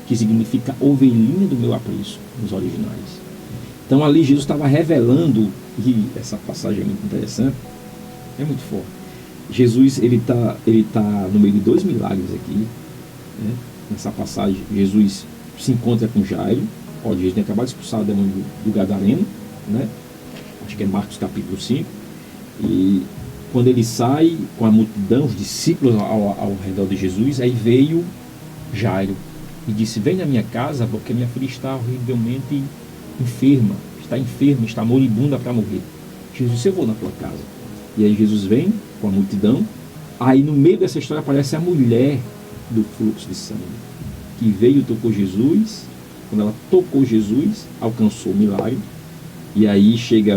Speaker 2: que significa ovelhinha do meu aprisco, nos originais. Então ali Jesus estava revelando, e essa passagem é muito interessante, é muito forte. Jesus, ele tá no meio de 2 milagres aqui, né? Nessa passagem, Jesus se encontra com Jairo. Jesus tem acabado de expulsar o demônio do Gadareno, né? Acho que é Marcos capítulo 5. E quando ele sai com a multidão, os discípulos ao redor de Jesus, aí veio Jairo e disse: vem na minha casa, porque minha filha está horrivelmente enferma, está moribunda para morrer. Jesus disse: eu vou na tua casa. E aí Jesus vem com a multidão. Aí no meio dessa história aparece a mulher do fluxo de sangue, que veio e tocou Jesus. Quando ela tocou Jesus, alcançou o milagre. E aí chega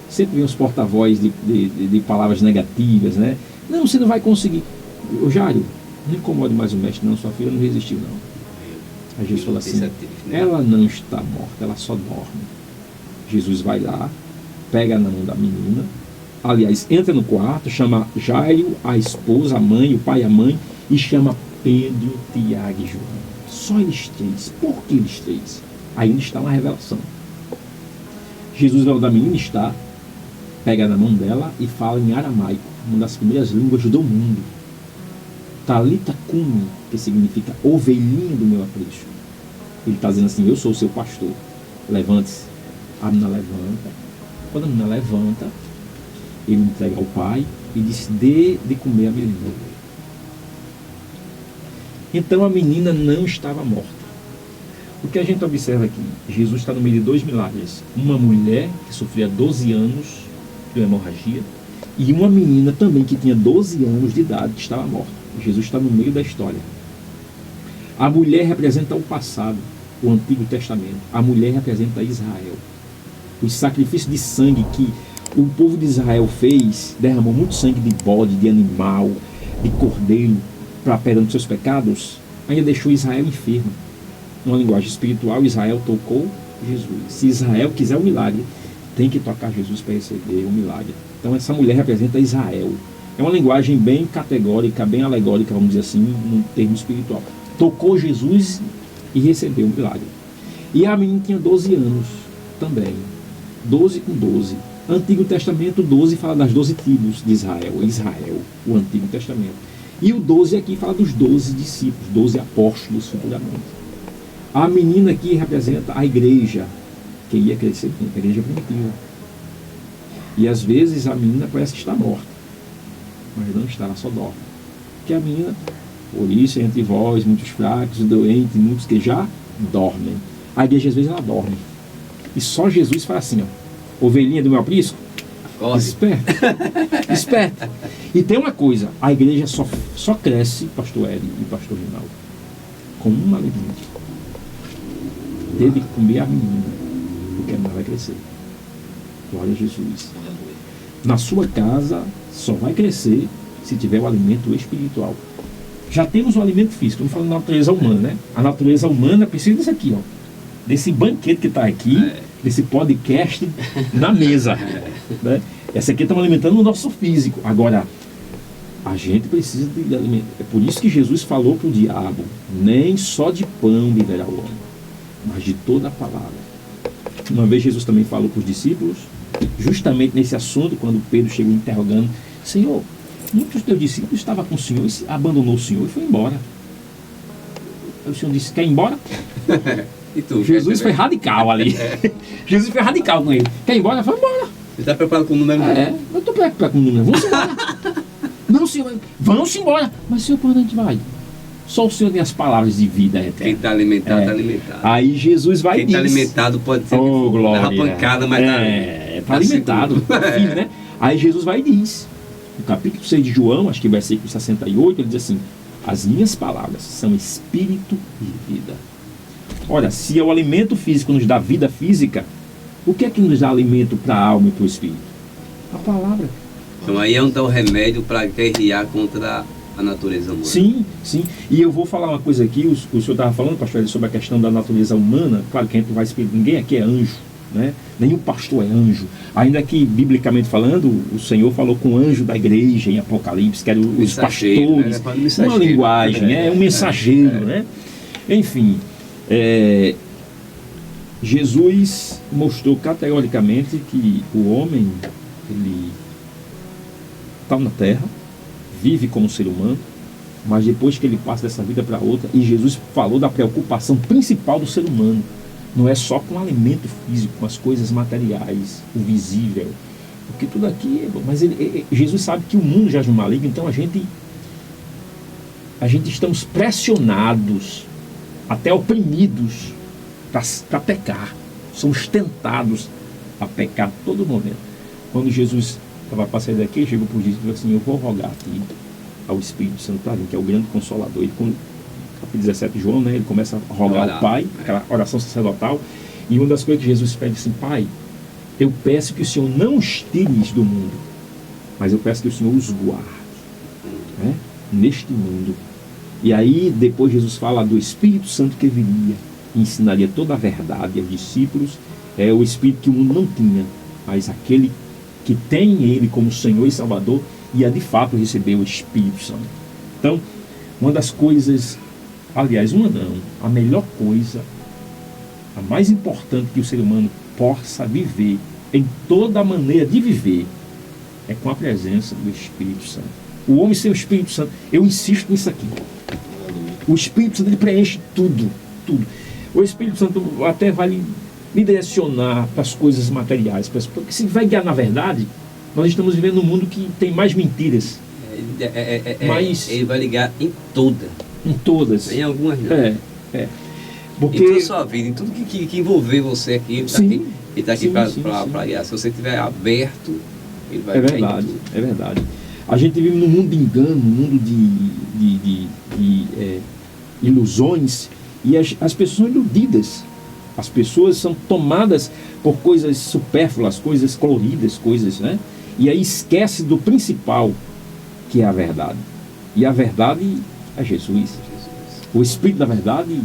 Speaker 2: sempre vem os porta-voz de palavras negativas, né? Não, você não vai conseguir. Ô Jairo, não incomode mais o mestre não, sua filha não resistiu não. Aí Jesus fala assim: ela não está morta, ela só dorme. Jesus vai lá, pega na mão da menina, aliás, entra no quarto, chama Jairo, a esposa, a mãe, o pai e a mãe, e chama Pedro, Tiago e João. Só eles 3. Por que eles 3? Ainda está uma revelação. Jesus vai da menina, pega na mão dela e fala em aramaico, uma das primeiras línguas do mundo. Talita cum, que significa ovelhinha do meu aprisco. Ele está dizendo assim: eu sou o seu pastor, levante-se. A menina levanta. Quando a menina levanta, ele entrega ao pai e diz: dê de comer a menina. Então a menina não estava morta. O que a gente observa aqui? Jesus está no meio de 2 milagres. Uma mulher que sofria 12 anos de hemorragia e uma menina também que tinha 12 anos de idade que estava morta. Jesus está no meio da história. A mulher representa o passado, o Antigo Testamento. A mulher representa Israel. Os sacrifícios de sangue que o povo de Israel fez, derramou muito sangue de bode, de animal, de cordeiro, para perdão dos seus pecados, ainda deixou Israel enfermo. Numa linguagem espiritual, Israel tocou Jesus. Se Israel quiser um milagre, tem que tocar Jesus para receber um milagre. Então essa mulher representa Israel. É uma linguagem bem categórica, bem alegórica, vamos dizer assim, num termo espiritual. Tocou Jesus e recebeu um milagre. E a menina tinha 12 anos também. 12 com 12. Antigo Testamento, 12 fala das 12 tribos de Israel. Israel, o Antigo Testamento. E o 12 aqui fala dos 12 discípulos, 12 apóstolos futuramente. A menina aqui representa a igreja, que ia crescer, a igreja primitiva. E às vezes a menina parece que está morta, mas não está, ela só dorme. Porque a menina, por isso, entre vós, muitos fracos, doentes, muitos que já dormem. A igreja às vezes ela dorme. E só Jesus faz assim, ó: ovelhinha do meu aprisco, esperta, esperta. E tem uma coisa: a igreja só cresce, pastor Hélio e pastor Rinaldo, com uma alimento. Teve que comer a menina, porque a menina vai crescer. Glória a Jesus. Na sua casa só vai crescer se tiver o alimento espiritual. Já temos o alimento físico, estamos falando da natureza humana, né? A natureza humana precisa disso aqui, ó, desse banquete que está aqui, desse podcast na mesa, né? Essa aqui está alimentando o nosso físico. Agora, a gente precisa de alimento. É por isso que Jesus falou para o diabo: nem só de pão viverá o homem, mas de toda a palavra. Uma vez Jesus também falou para os discípulos, justamente nesse assunto, quando Pedro chegou interrogando: Senhor, muitos dos teus discípulos estavam com o Senhor e abandonou o Senhor e foi embora. Aí o Senhor disse: quer ir embora?
Speaker 3: E tu,
Speaker 2: Jesus foi radical ali. Jesus foi radical com ele. Quer ir embora? Foi embora.
Speaker 3: Você está preparado com o número?
Speaker 2: Eu estou preparado com o número. Vamos embora. Não, senhor. Vamos embora. Mas, senhor, para onde a gente vai? Só o Senhor tem as palavras de vida
Speaker 3: Quem
Speaker 2: eterna.
Speaker 3: está alimentado, está alimentado.
Speaker 2: Aí Jesus vai
Speaker 3: Quem
Speaker 2: e diz...
Speaker 3: está alimentado pode ser
Speaker 2: Oh, glória.
Speaker 3: leva pancada, mas
Speaker 2: está alimentado. Filho, né? Aí Jesus vai e diz, no capítulo 6 de João, acho que versículo 68, ele diz assim: as minhas palavras são espírito e vida. Olha, se o alimento físico nos dá vida física, o que é que nos dá alimento para a alma e para o espírito? A palavra.
Speaker 3: Então aí é um tal remédio para guerrear contra a natureza humana.
Speaker 2: Sim, sim. E eu vou falar uma coisa aqui, o senhor estava falando, pastor, sobre a questão da natureza humana. Claro que a gente não vai explicar, ninguém aqui é anjo, né? Nenhum pastor é anjo. Ainda que, biblicamente falando, o Senhor falou com o anjo da igreja em Apocalipse, que eram os pastores,
Speaker 3: né?
Speaker 2: uma linguagem, um mensageiro, né? Enfim, Jesus mostrou categoricamente que o homem, ele está na terra, vive como ser humano, mas depois que ele passa dessa vida para outra, e Jesus falou da preocupação principal do ser humano, não é só com o alimento físico, com as coisas materiais, o visível, porque tudo aqui, mas Jesus sabe que o mundo jaz no maligno, então a gente estamos pressionados, até oprimidos para pecar, somos tentados a pecar a todo momento. Quando Jesus estava para sair daqui, chegou por Jesus e falou assim: eu vou rogar aqui ao Espírito Santo para vir, que é o grande consolador. Ele, capítulo 17 de João, né, ele começa a rogar ao Pai, aquela oração sacerdotal, e uma das coisas que Jesus pede assim: Pai, eu peço que o Senhor não os tires do mundo, mas eu peço que o Senhor os guarde, né, neste mundo. E aí depois Jesus fala do Espírito Santo que viria e ensinaria toda a verdade aos discípulos. É o Espírito que o mundo não tinha, mas aquele que tem ele como Senhor e Salvador ia de fato receber o Espírito Santo. Então, uma das coisas, aliás, uma não, a melhor coisa, a mais importante que o ser humano possa viver, em toda a maneira de viver, é com a presença do Espírito Santo. O homem sem o Espírito Santo, eu insisto nisso aqui, o Espírito Santo ele preenche tudo, tudo. O Espírito Santo até vai me direcionar para as coisas materiais, porque se vai guiar na verdade, nós estamos vivendo num mundo que tem mais mentiras. Mas
Speaker 3: ele vai ligar em todas.
Speaker 2: Em todas.
Speaker 3: Em algumas não.
Speaker 2: Porque...
Speaker 3: Em toda a sua vida, em tudo que envolver você aqui, ele está aqui para guiar. Se você estiver aberto, ele vai guiar em tudo.
Speaker 2: É verdade. A gente vive num mundo de engano, num mundo de ilusões, e as pessoas são iludidas. As pessoas são tomadas por coisas supérfluas, coisas coloridas, coisas, né? E aí esquece do principal, que é a verdade. E a verdade é Jesus. O Espírito da verdade,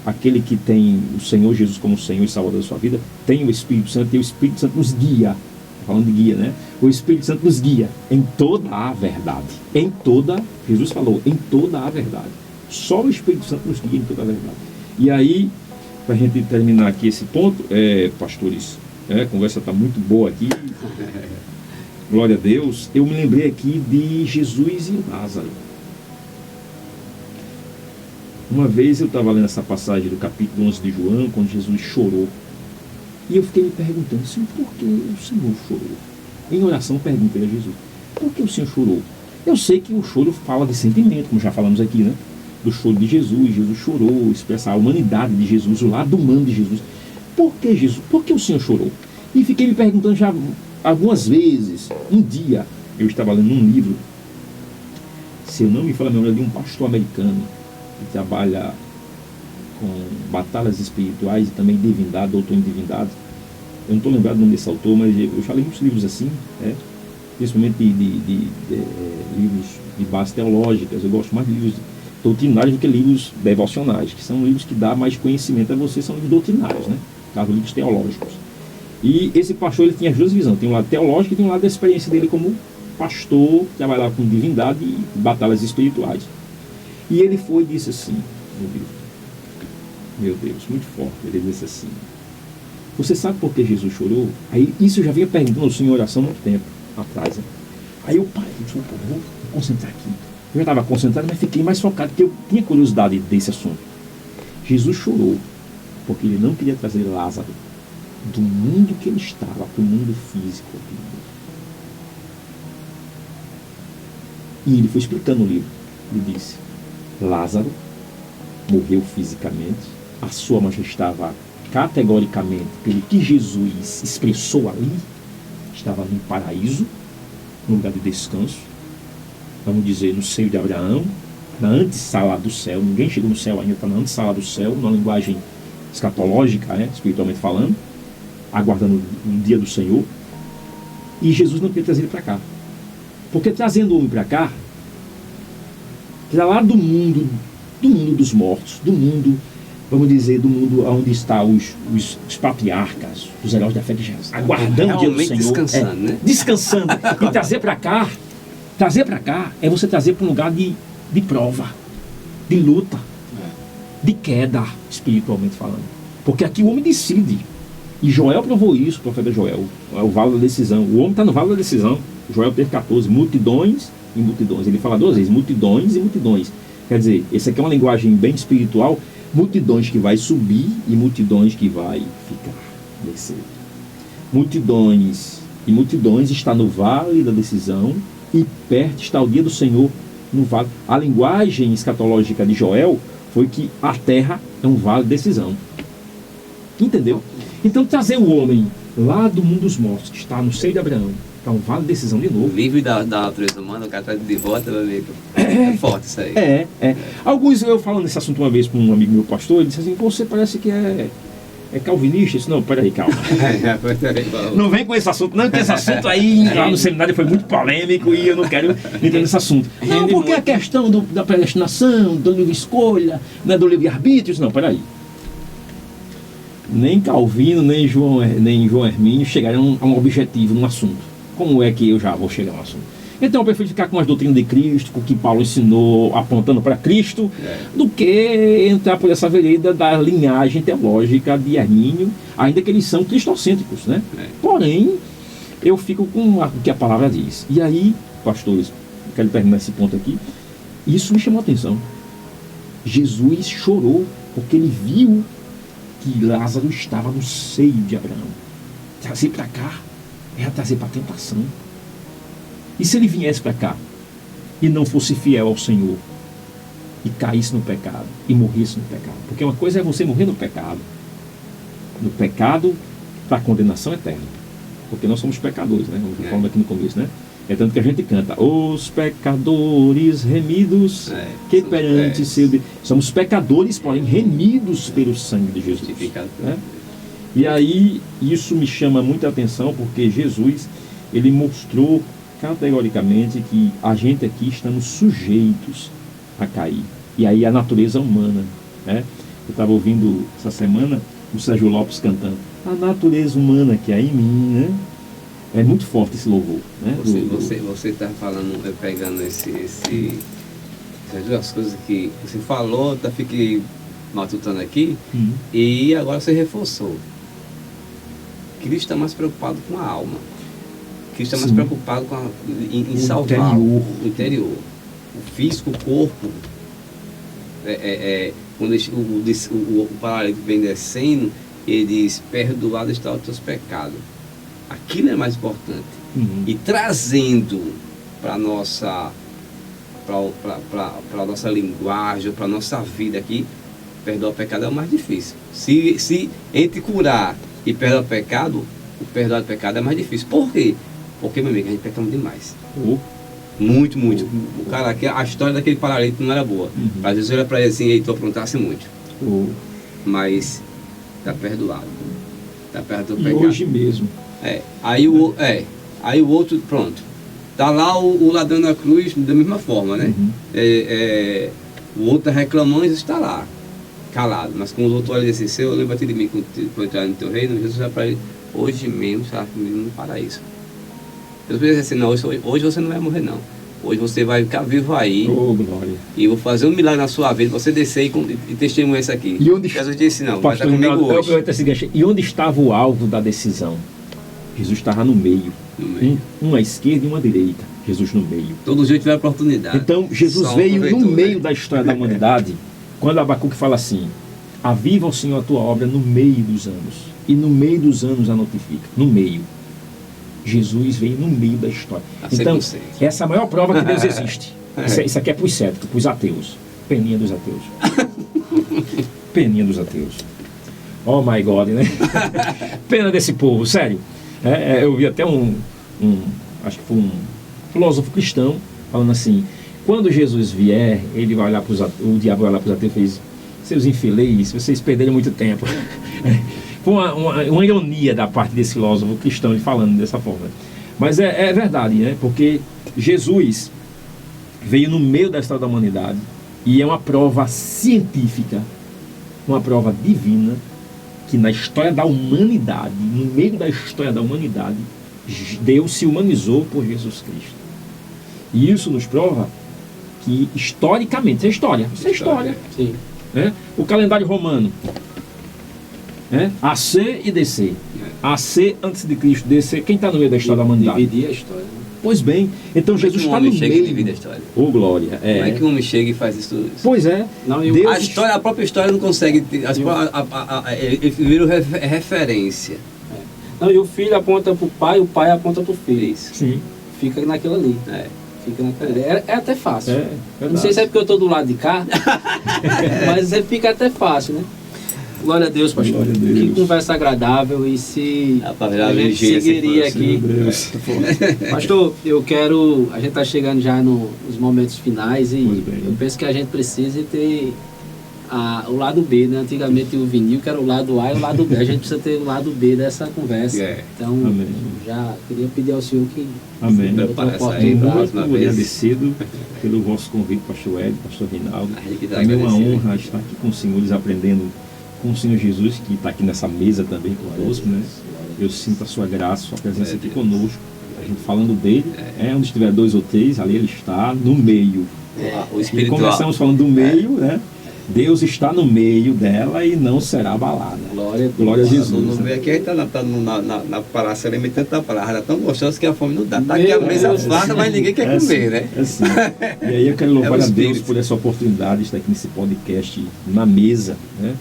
Speaker 2: aquele que tem o Senhor Jesus como Senhor e Salvador da sua vida, tem o Espírito Santo, e o Espírito Santo nos guia. Falando de guia, né? O Espírito Santo nos guia em toda a verdade. Em toda, Jesus falou, em toda a verdade. Só o Espírito Santo nos guia em toda a verdade. E aí, para a gente terminar aqui esse ponto, pastores, a conversa está muito boa aqui. Glória a Deus. Eu me lembrei aqui de Jesus e Lázaro. Uma vez eu estava lendo essa passagem do capítulo 11 de João, quando Jesus chorou. E eu fiquei me perguntando assim, por que o Senhor chorou? Em oração perguntei a Jesus, por que o Senhor chorou? Eu sei que o choro fala de sentimento, como já falamos aqui, né? Do choro de Jesus. Jesus chorou, expressa a humanidade de Jesus, o lado humano de Jesus. Por que Jesus? Por que o Senhor chorou? E fiquei me perguntando já algumas vezes. Um dia eu estava lendo um livro, se eu não me falo a memória, de um pastor americano que trabalha com batalhas espirituais e também divindade, doutor em divindade. Eu não estou lembrado do nome desse autor, mas eu já li muitos livros assim, principalmente de livros de base teológicas. Eu gosto mais de livros doutrinários do que livros devocionais, que são livros que dão mais conhecimento a você, são livros doutrinários, né? Caso livros teológicos. E esse pastor, ele tinha as duas visões, tem um lado teológico e tem um lado da experiência dele como pastor, trabalhava com divindade e batalhas espirituais. E ele foi e disse assim, no livro, meu Deus, muito forte, ele disse assim, você sabe por que Jesus chorou? Aí isso eu já vinha perguntando ao Senhor em oração há muito tempo atrás, né? Aí eu parei, vou concentrar aqui. Eu já estava concentrado, mas fiquei mais focado, porque eu tinha curiosidade desse assunto. Jesus chorou porque ele não queria trazer Lázaro do mundo que ele estava para o mundo físico. E ele foi explicando no livro. Ele disse, Lázaro morreu fisicamente, a sua morte estava categoricamente, pelo que Jesus expressou ali, estava no paraíso, no lugar de descanso, vamos dizer, no seio de Abraão, na antessala do céu. Ninguém chegou no céu ainda, está na antessala do céu, numa linguagem escatológica, espiritualmente falando, aguardando o dia do Senhor. E Jesus não queria trazer ele para cá, porque trazendo o homem para cá, lá do mundo dos mortos, do mundo, vamos dizer, do mundo onde estão os patriarcas, os heróis da fé de Jesus, aguardando o dia do Senhor,
Speaker 3: descansando, né?
Speaker 2: Descansando. E trazer para cá é você trazer para um lugar de prova, de luta, de queda, espiritualmente falando. Porque aqui o homem decide. E Joel provou isso, o profeta Joel. É o vale da decisão. O homem está no vale da decisão. Joel 3,14. Multidões e multidões. Ele fala 2 vezes, multidões e multidões. Quer dizer, essa aqui é uma linguagem bem espiritual. Multidões que vai subir e multidões que vai ficar, descer. Multidões e multidões está no vale da decisão, e perto está o dia do Senhor no vale. A linguagem escatológica de Joel foi que a terra é um vale de decisão. Entendeu? Então trazer o homem lá do mundo dos mortos, que está no seio de Abraão, para um vale de decisão de novo.
Speaker 3: Livre da natureza humana, o cara está de volta, meu amigo. É forte isso aí.
Speaker 2: Alguns, eu falando desse assunto uma vez com um amigo meu pastor, ele disse assim: pô, você parece que é calvinista. Eu disse: não, peraí, calma. Não vem com esse assunto, não, porque esse assunto aí lá no seminário foi muito polêmico e eu não quero entrar nesse assunto. Não, porque a questão da predestinação, do livre escolha, né, do livre arbítrio. Não, peraí. Nem Calvino, nem João Hermínio chegaram a um objetivo no assunto. Como é que eu já vou chegar no assunto? Então eu prefiro ficar com as doutrinas de Cristo, com o que Paulo ensinou, apontando para Cristo, do que entrar por essa vereda da linhagem teológica de Hermínio, ainda que eles são cristocêntricos, né? Porém, eu fico com o que a palavra diz. E aí, pastores, quero terminar esse ponto aqui, isso me chamou a atenção. Jesus chorou porque ele viu que Lázaro estava no seio de Abraão. Trazer para cá era trazer para a tentação. E se ele viesse para cá e não fosse fiel ao Senhor e caísse no pecado e morresse no pecado? Porque uma coisa é você morrer no pecado para a condenação eterna, porque nós somos pecadores, né? Como falamos aqui no começo, né? É tanto que a gente canta: os pecadores remidos que perante seu Deus. Somos pecadores, porém remidos pelo sangue de Jesus, né? E aí isso me chama muita atenção, porque Jesus, ele mostrou categoricamente que a gente aqui estamos sujeitos a cair. E aí a natureza humana, né? Eu estava ouvindo essa semana o Sérgio Lopes cantando a natureza humana que há em mim, né? É muito forte esse louvor, né?
Speaker 3: Você está falando, pegando essas duas coisas que você falou, fiquei matutando aqui, e agora você reforçou. Cristo está mais preocupado com a alma. Cristo está mais preocupado em salvar o interior. O físico, o corpo. Quando o paralítico vem descendo, ele diz: perdoado está os teus pecados. Aquilo é mais importante. E trazendo para a nossa linguagem, para a nossa vida aqui, perdoar o pecado é o mais difícil. Se entre curar e perdoar o perdoar o pecado é mais difícil. Por quê? Porque, meu amigo, a gente pecamos demais. Muito. O cara, a história daquele paralítico não era boa. Às vezes olha para ele assim: tu aprontasse muito. Mas está perdoado. Está perdoado o pecado.
Speaker 2: E hoje mesmo.
Speaker 3: Aí o outro, pronto. Está lá o ladrão na cruz da mesma forma, né? O outro está reclamando e está lá, calado. Mas quando o outro olha assim: Senhor, lembra-te de mim quando eu entrar no teu reino, Jesus vai para ele: hoje mesmo está comigo no paraíso. Deus vai dizer assim: não, hoje você não vai morrer, não. Hoje você vai ficar vivo aí.
Speaker 2: Glória.
Speaker 3: E eu vou fazer um milagre na sua vida, você descer e testemunhar isso aqui.
Speaker 2: E onde
Speaker 3: Jesus disse: não,
Speaker 2: pastor,
Speaker 3: vai estar comigo hoje.
Speaker 2: E onde estava o alvo da decisão? Jesus estava no meio. Uma à esquerda e uma à direita. Jesus no meio.
Speaker 3: Todos os dias tiveram oportunidade.
Speaker 2: Então Jesus veio no meio da história da humanidade, quando Abacuque fala assim: aviva, ó Senhor, a tua obra no meio dos anos, e no meio dos anos a notifica. No meio. Jesus veio no meio da história. Então, essa é a maior prova que Deus existe. Isso aqui é para os céticos, para os ateus. Peninha dos ateus. Peninha dos ateus. Oh my God, né? Pena desse povo, sério. Eu vi até acho que foi um filósofo cristão falando assim: quando Jesus vier, ele vai olhar para o diabo vai olhar para os ateus e fez: seus infelizes, vocês perderam muito tempo. Foi uma ironia da parte desse filósofo cristão ele falando dessa forma. Mas é verdade, né? Porque Jesus veio no meio da história da humanidade e é uma prova científica, uma prova divina, que na história da humanidade, no meio da história da humanidade, Deus se humanizou por Jesus Cristo. E isso nos prova que historicamente, isso é história.
Speaker 1: Sim.
Speaker 2: Né? O calendário romano, né? AC e DC. AC antes de Cristo, DC, quem está no meio da história da humanidade?
Speaker 1: Dividir a história. Né?
Speaker 2: Pois bem, então Jesus está no
Speaker 3: chega e
Speaker 2: meio.
Speaker 3: divide a história.
Speaker 2: Ô, glória.
Speaker 3: Como é que um homem chega e faz isso?
Speaker 2: Pois é.
Speaker 1: Não,
Speaker 2: Deus...
Speaker 3: A própria história não consegue ter, ele vira referência.
Speaker 1: Não, e o filho aponta para o pai aponta para o filho.
Speaker 3: Isso.
Speaker 2: Sim.
Speaker 1: Fica naquilo ali. Fica naquilo ali. É até fácil. Não sei se é porque eu estou do lado de cá, mas fica até fácil, né? Glória a Deus, pastor.
Speaker 2: Glória a Deus.
Speaker 1: Que conversa agradável. E se
Speaker 3: A
Speaker 1: a gente seguiria aqui.
Speaker 2: Deus.
Speaker 1: Pastor, a gente está chegando já nos momentos finais e eu penso que a gente precisa ter o lado B, né? Antigamente o vinil que era o lado A e o lado B. A gente precisa ter o lado B dessa conversa. Então,
Speaker 2: Amém.
Speaker 1: já queria pedir ao senhor que...
Speaker 2: Amém.
Speaker 3: Muito
Speaker 2: agradecido pelo vosso convite, pastor Hélio, pastor Rinaldo. É uma honra estar aqui com os senhores, aprendendo com o Senhor Jesus, que está aqui nessa mesa também conosco, né? Eu sinto a sua graça, a sua presença aqui conosco, a gente falando dele, onde estiver 2 ou 3, ali ele está no meio.
Speaker 3: O
Speaker 2: E
Speaker 3: espiritual.
Speaker 2: começamos falando do meio, né? Deus está no meio dela e não será abalada. Glória a Jesus.
Speaker 3: No meio aqui a gente está na praça alimentando da praça, tão gostoso que a fome não dá. Tá aqui a mesa farta, mas ninguém quer comer, né?
Speaker 2: Assim. E aí eu quero louvar a Deus por essa oportunidade de estar aqui nesse podcast na mesa, né?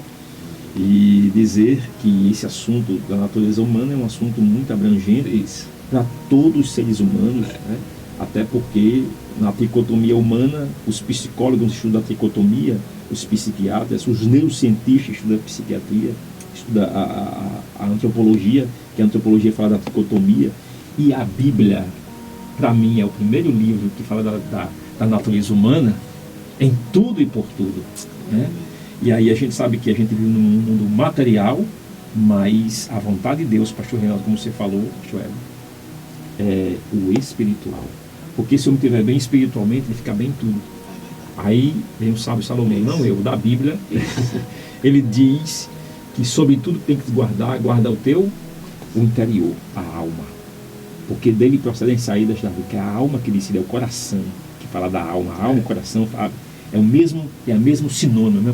Speaker 2: E dizer que esse assunto da natureza humana é um assunto muito abrangente para todos os seres humanos, né? Até porque na tricotomia humana, os psicólogos estudam a tricotomia, os psiquiatras, os neurocientistas estudam a psiquiatria, estudam a antropologia, que a antropologia fala da tricotomia, e a Bíblia, para mim, é o primeiro livro que fala da natureza humana, em tudo e por tudo, né? E aí a gente sabe que a gente vive num mundo material, mas a vontade de Deus, pastor Reinaldo, como você falou, pastor Hélio, é o espiritual. Porque se eu me estiver bem espiritualmente, ele fica bem em tudo. Aí vem o sábio Salomão, não eu, da Bíblia, ele diz que sobre tudo tem que guardar, guarda o interior, a alma. Porque dele procedem saídas da vida, que é a alma que decide, é o coração que fala da alma. A alma e o coração é a mesmo sinônimo, né?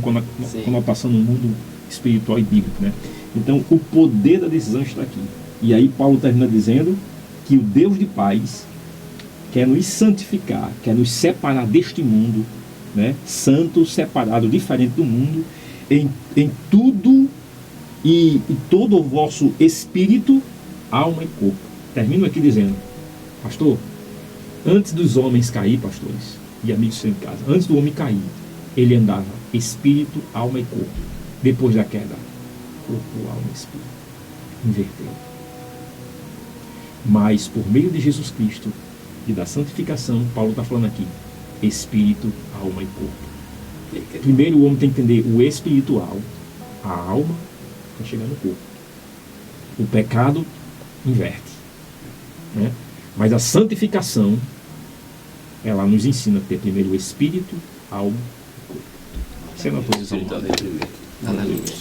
Speaker 2: Conotação no mundo espiritual e bíblico, né? Então o poder da decisão está aqui. E aí Paulo termina dizendo que o Deus de paz quer nos santificar, quer nos separar deste mundo, né? Santo, separado, diferente do mundo, em tudo e todo o vosso espírito, alma e corpo. Termino aqui dizendo, pastor, antes dos homens cair, pastores e amigos em casa, antes do homem cair, ele andava espírito, alma e corpo. Depois da queda, corpo, alma e espírito. Inverteu. Mas por meio de Jesus Cristo e da santificação, Paulo está falando aqui, espírito, alma e corpo. Primeiro o homem tem que entender o espiritual, a alma, para chegar no corpo. O pecado inverte, né? Mas a santificação, ela nos ensina a ter primeiro o espírito, a alma e o corpo. Essa é a posição.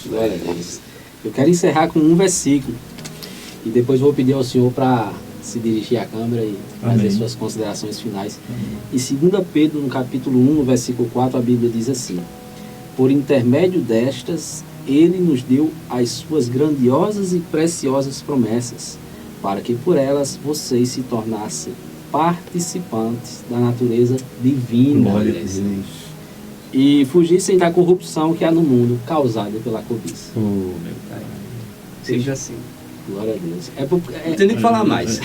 Speaker 1: Glória a Deus. Eu quero encerrar com um versículo e depois vou pedir ao senhor para se dirigir à câmera e fazer suas considerações finais. Em 2 Pedro, no capítulo 1, no versículo 4, a Bíblia diz assim: por intermédio destas, ele nos deu as suas grandiosas e preciosas promessas, para que por elas vocês se tornassem participantes da natureza divina.
Speaker 2: Glória a Deus.
Speaker 1: E fugissem da corrupção que há no mundo, causada pela cobiça.
Speaker 2: Oh, meu Pai.
Speaker 3: Seja assim.
Speaker 1: Glória a Deus.
Speaker 3: Não tem nem que falar mais.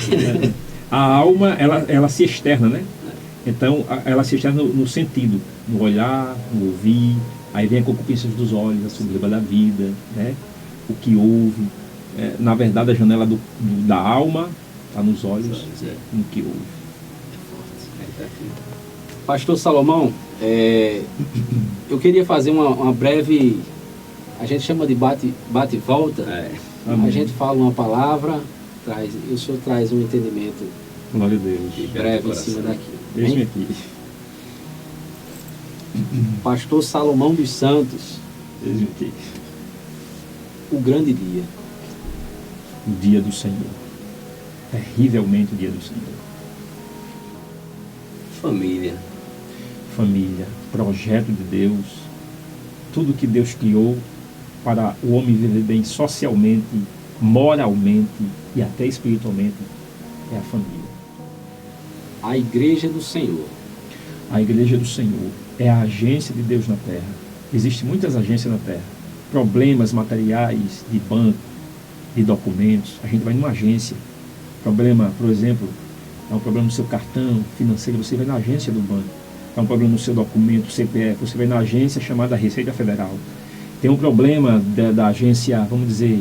Speaker 2: A alma, ela se externa, né? Então, ela se externa no sentido, no olhar, no ouvir, aí vem a concupiscência dos olhos, a soberba da vida, né? O que ouve. Na verdade, a janela da alma está nos olhos, no que ouve.
Speaker 1: Pastor Salomão, eu queria fazer uma breve, a gente chama de bate e volta. A gente fala uma palavra, o senhor traz um entendimento
Speaker 2: glória a Deus.
Speaker 1: Breve em cima daquilo.
Speaker 2: Deixa-me aqui.
Speaker 1: Pastor Salomão dos Santos,
Speaker 2: Deixa-me aqui.
Speaker 1: o grande dia.
Speaker 2: O dia do Senhor. Terrivelmente o dia do Senhor.
Speaker 3: Família.
Speaker 2: Família, projeto de Deus, tudo que Deus criou para o homem viver bem socialmente, moralmente e até espiritualmente, é a família.
Speaker 1: A igreja do Senhor.
Speaker 2: A igreja do Senhor é a agência de Deus na terra. Existem muitas agências na terra. Problemas materiais de banco, de documentos, a gente vai numa agência. Problema, por exemplo, é um problema no seu cartão financeiro, você vai na agência do banco. É um problema no seu documento CPF, você vai na agência chamada Receita Federal. Tem um problema da agência, vamos dizer,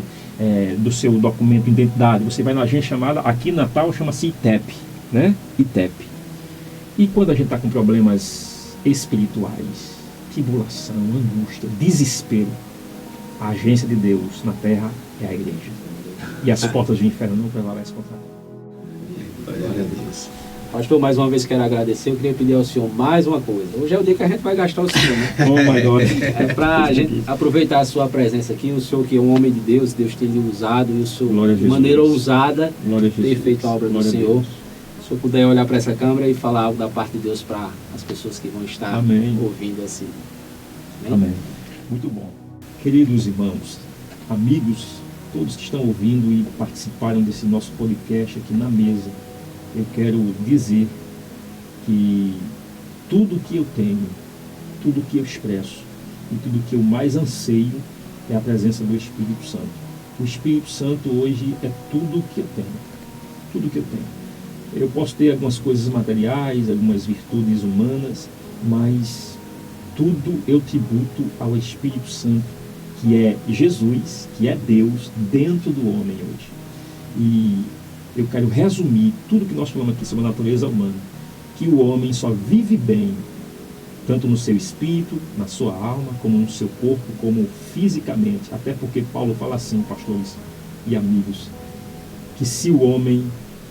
Speaker 2: do seu documento de identidade, você vai na agência chamada, aqui em Natal chama-se ITEP, né? ITEP. E quando a gente está com problemas espirituais, tribulação, angústia, desespero, a agência de Deus na terra é a igreja. E as portas do inferno não prevalecem contra ela.
Speaker 1: Glória a Deus. Pastor, mais uma vez quero agradecer. Eu queria pedir ao senhor mais uma coisa. Hoje é o dia que a gente vai gastar o senhor, né?
Speaker 2: Oh my God.
Speaker 1: É para a gente aproveitar a sua presença aqui. O senhor que é um homem de Deus, Deus tem lhe usado, e o senhor, de maneira ousada, ter feito a obra do Senhor. Se o senhor puder olhar para essa câmera e falar algo da parte de Deus para as pessoas que vão estar ouvindo assim.
Speaker 2: Amém. Muito bom. Queridos irmãos, amigos, todos que estão ouvindo e participaram desse nosso podcast aqui na mesa, eu quero dizer que tudo que eu tenho, tudo que eu expresso e tudo que eu mais anseio é a presença do Espírito Santo. O Espírito Santo hoje é tudo que eu tenho. Tudo que eu tenho. Eu posso ter algumas coisas materiais, algumas virtudes humanas, mas tudo eu tributo ao Espírito Santo, que é Jesus, que é Deus dentro do homem hoje. E eu quero resumir tudo que nós falamos aqui sobre a natureza humana, que o homem só vive bem, tanto no seu espírito, na sua alma, como no seu corpo, como fisicamente. Até porque Paulo fala assim, pastores e amigos, que se o homem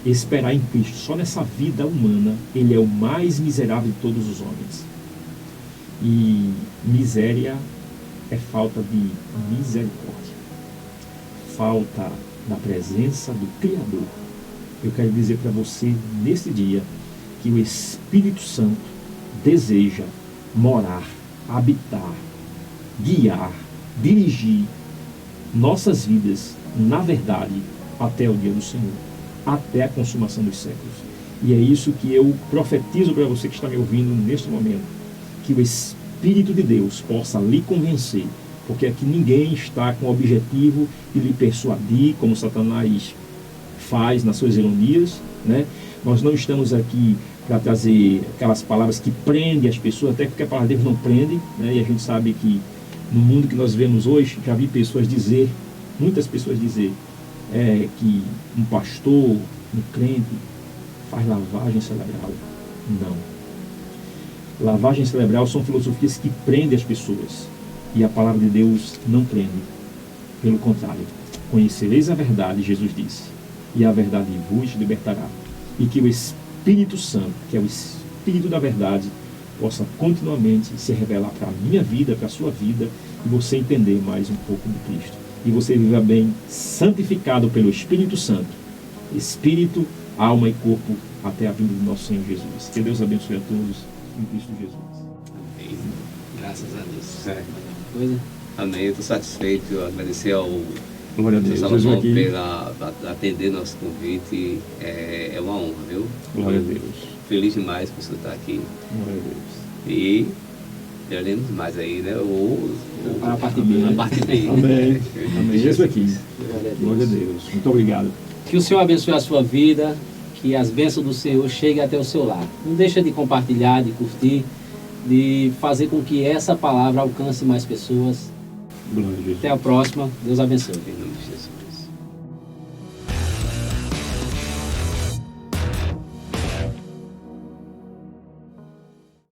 Speaker 2: esperar em Cristo só nessa vida humana, ele é o mais miserável de todos os homens. E miséria é falta de misericórdia, falta da presença do Criador. Eu quero dizer para você nesse dia que o Espírito Santo deseja morar, habitar, guiar, dirigir nossas vidas, na verdade, até o dia do Senhor, até a consumação dos séculos. E é isso que eu profetizo para você que está me ouvindo neste momento, que o Espírito de Deus possa lhe convencer, porque aqui ninguém está com o objetivo de lhe persuadir, como Satanás faz nas suas ironias, né? Nós não estamos aqui para trazer aquelas palavras que prendem as pessoas, até porque a palavra de Deus não prende, né? E a gente sabe que no mundo que nós vemos hoje, já vi pessoas dizer, muitas pessoas dizer, que um pastor, um crente, faz lavagem cerebral. Não. Lavagem cerebral são filosofias que prendem as pessoas. E a palavra de Deus não prende. Pelo contrário, conhecereis a verdade, Jesus disse, e a verdade vos libertará. E que o Espírito Santo, que é o Espírito da verdade, possa continuamente se revelar para a minha vida, para a sua vida, e você entender mais um pouco de Cristo. E você viva bem, santificado pelo Espírito Santo, espírito, alma e corpo, até a vinda do nosso Senhor Jesus. Que Deus abençoe a todos em Cristo Jesus.
Speaker 3: Amém.
Speaker 1: Graças a Deus.
Speaker 3: É.
Speaker 1: Coisa?
Speaker 3: Amém. Eu estou satisfeito. Eu agradecer ao
Speaker 2: Glória a Deus.
Speaker 3: Salomão pela atender nosso convite. É uma honra, viu?
Speaker 2: Glória a Deus.
Speaker 3: Feliz demais por você estar aqui.
Speaker 2: Glória a Deus.
Speaker 3: E teremos mais aí, né?
Speaker 1: Para a parte B.
Speaker 3: A parte B.
Speaker 2: Amém. Amém. Jesus aqui.
Speaker 1: Glória a Deus.
Speaker 2: Glória a Deus. Muito obrigado.
Speaker 1: Que o Senhor abençoe a sua vida, que as bênçãos do Senhor cheguem até o seu lar. Não deixa de compartilhar, de curtir, de fazer com que essa palavra alcance mais pessoas.
Speaker 2: Glória a Jesus.
Speaker 1: Até a próxima. Deus abençoe.
Speaker 3: Em nome de Jesus.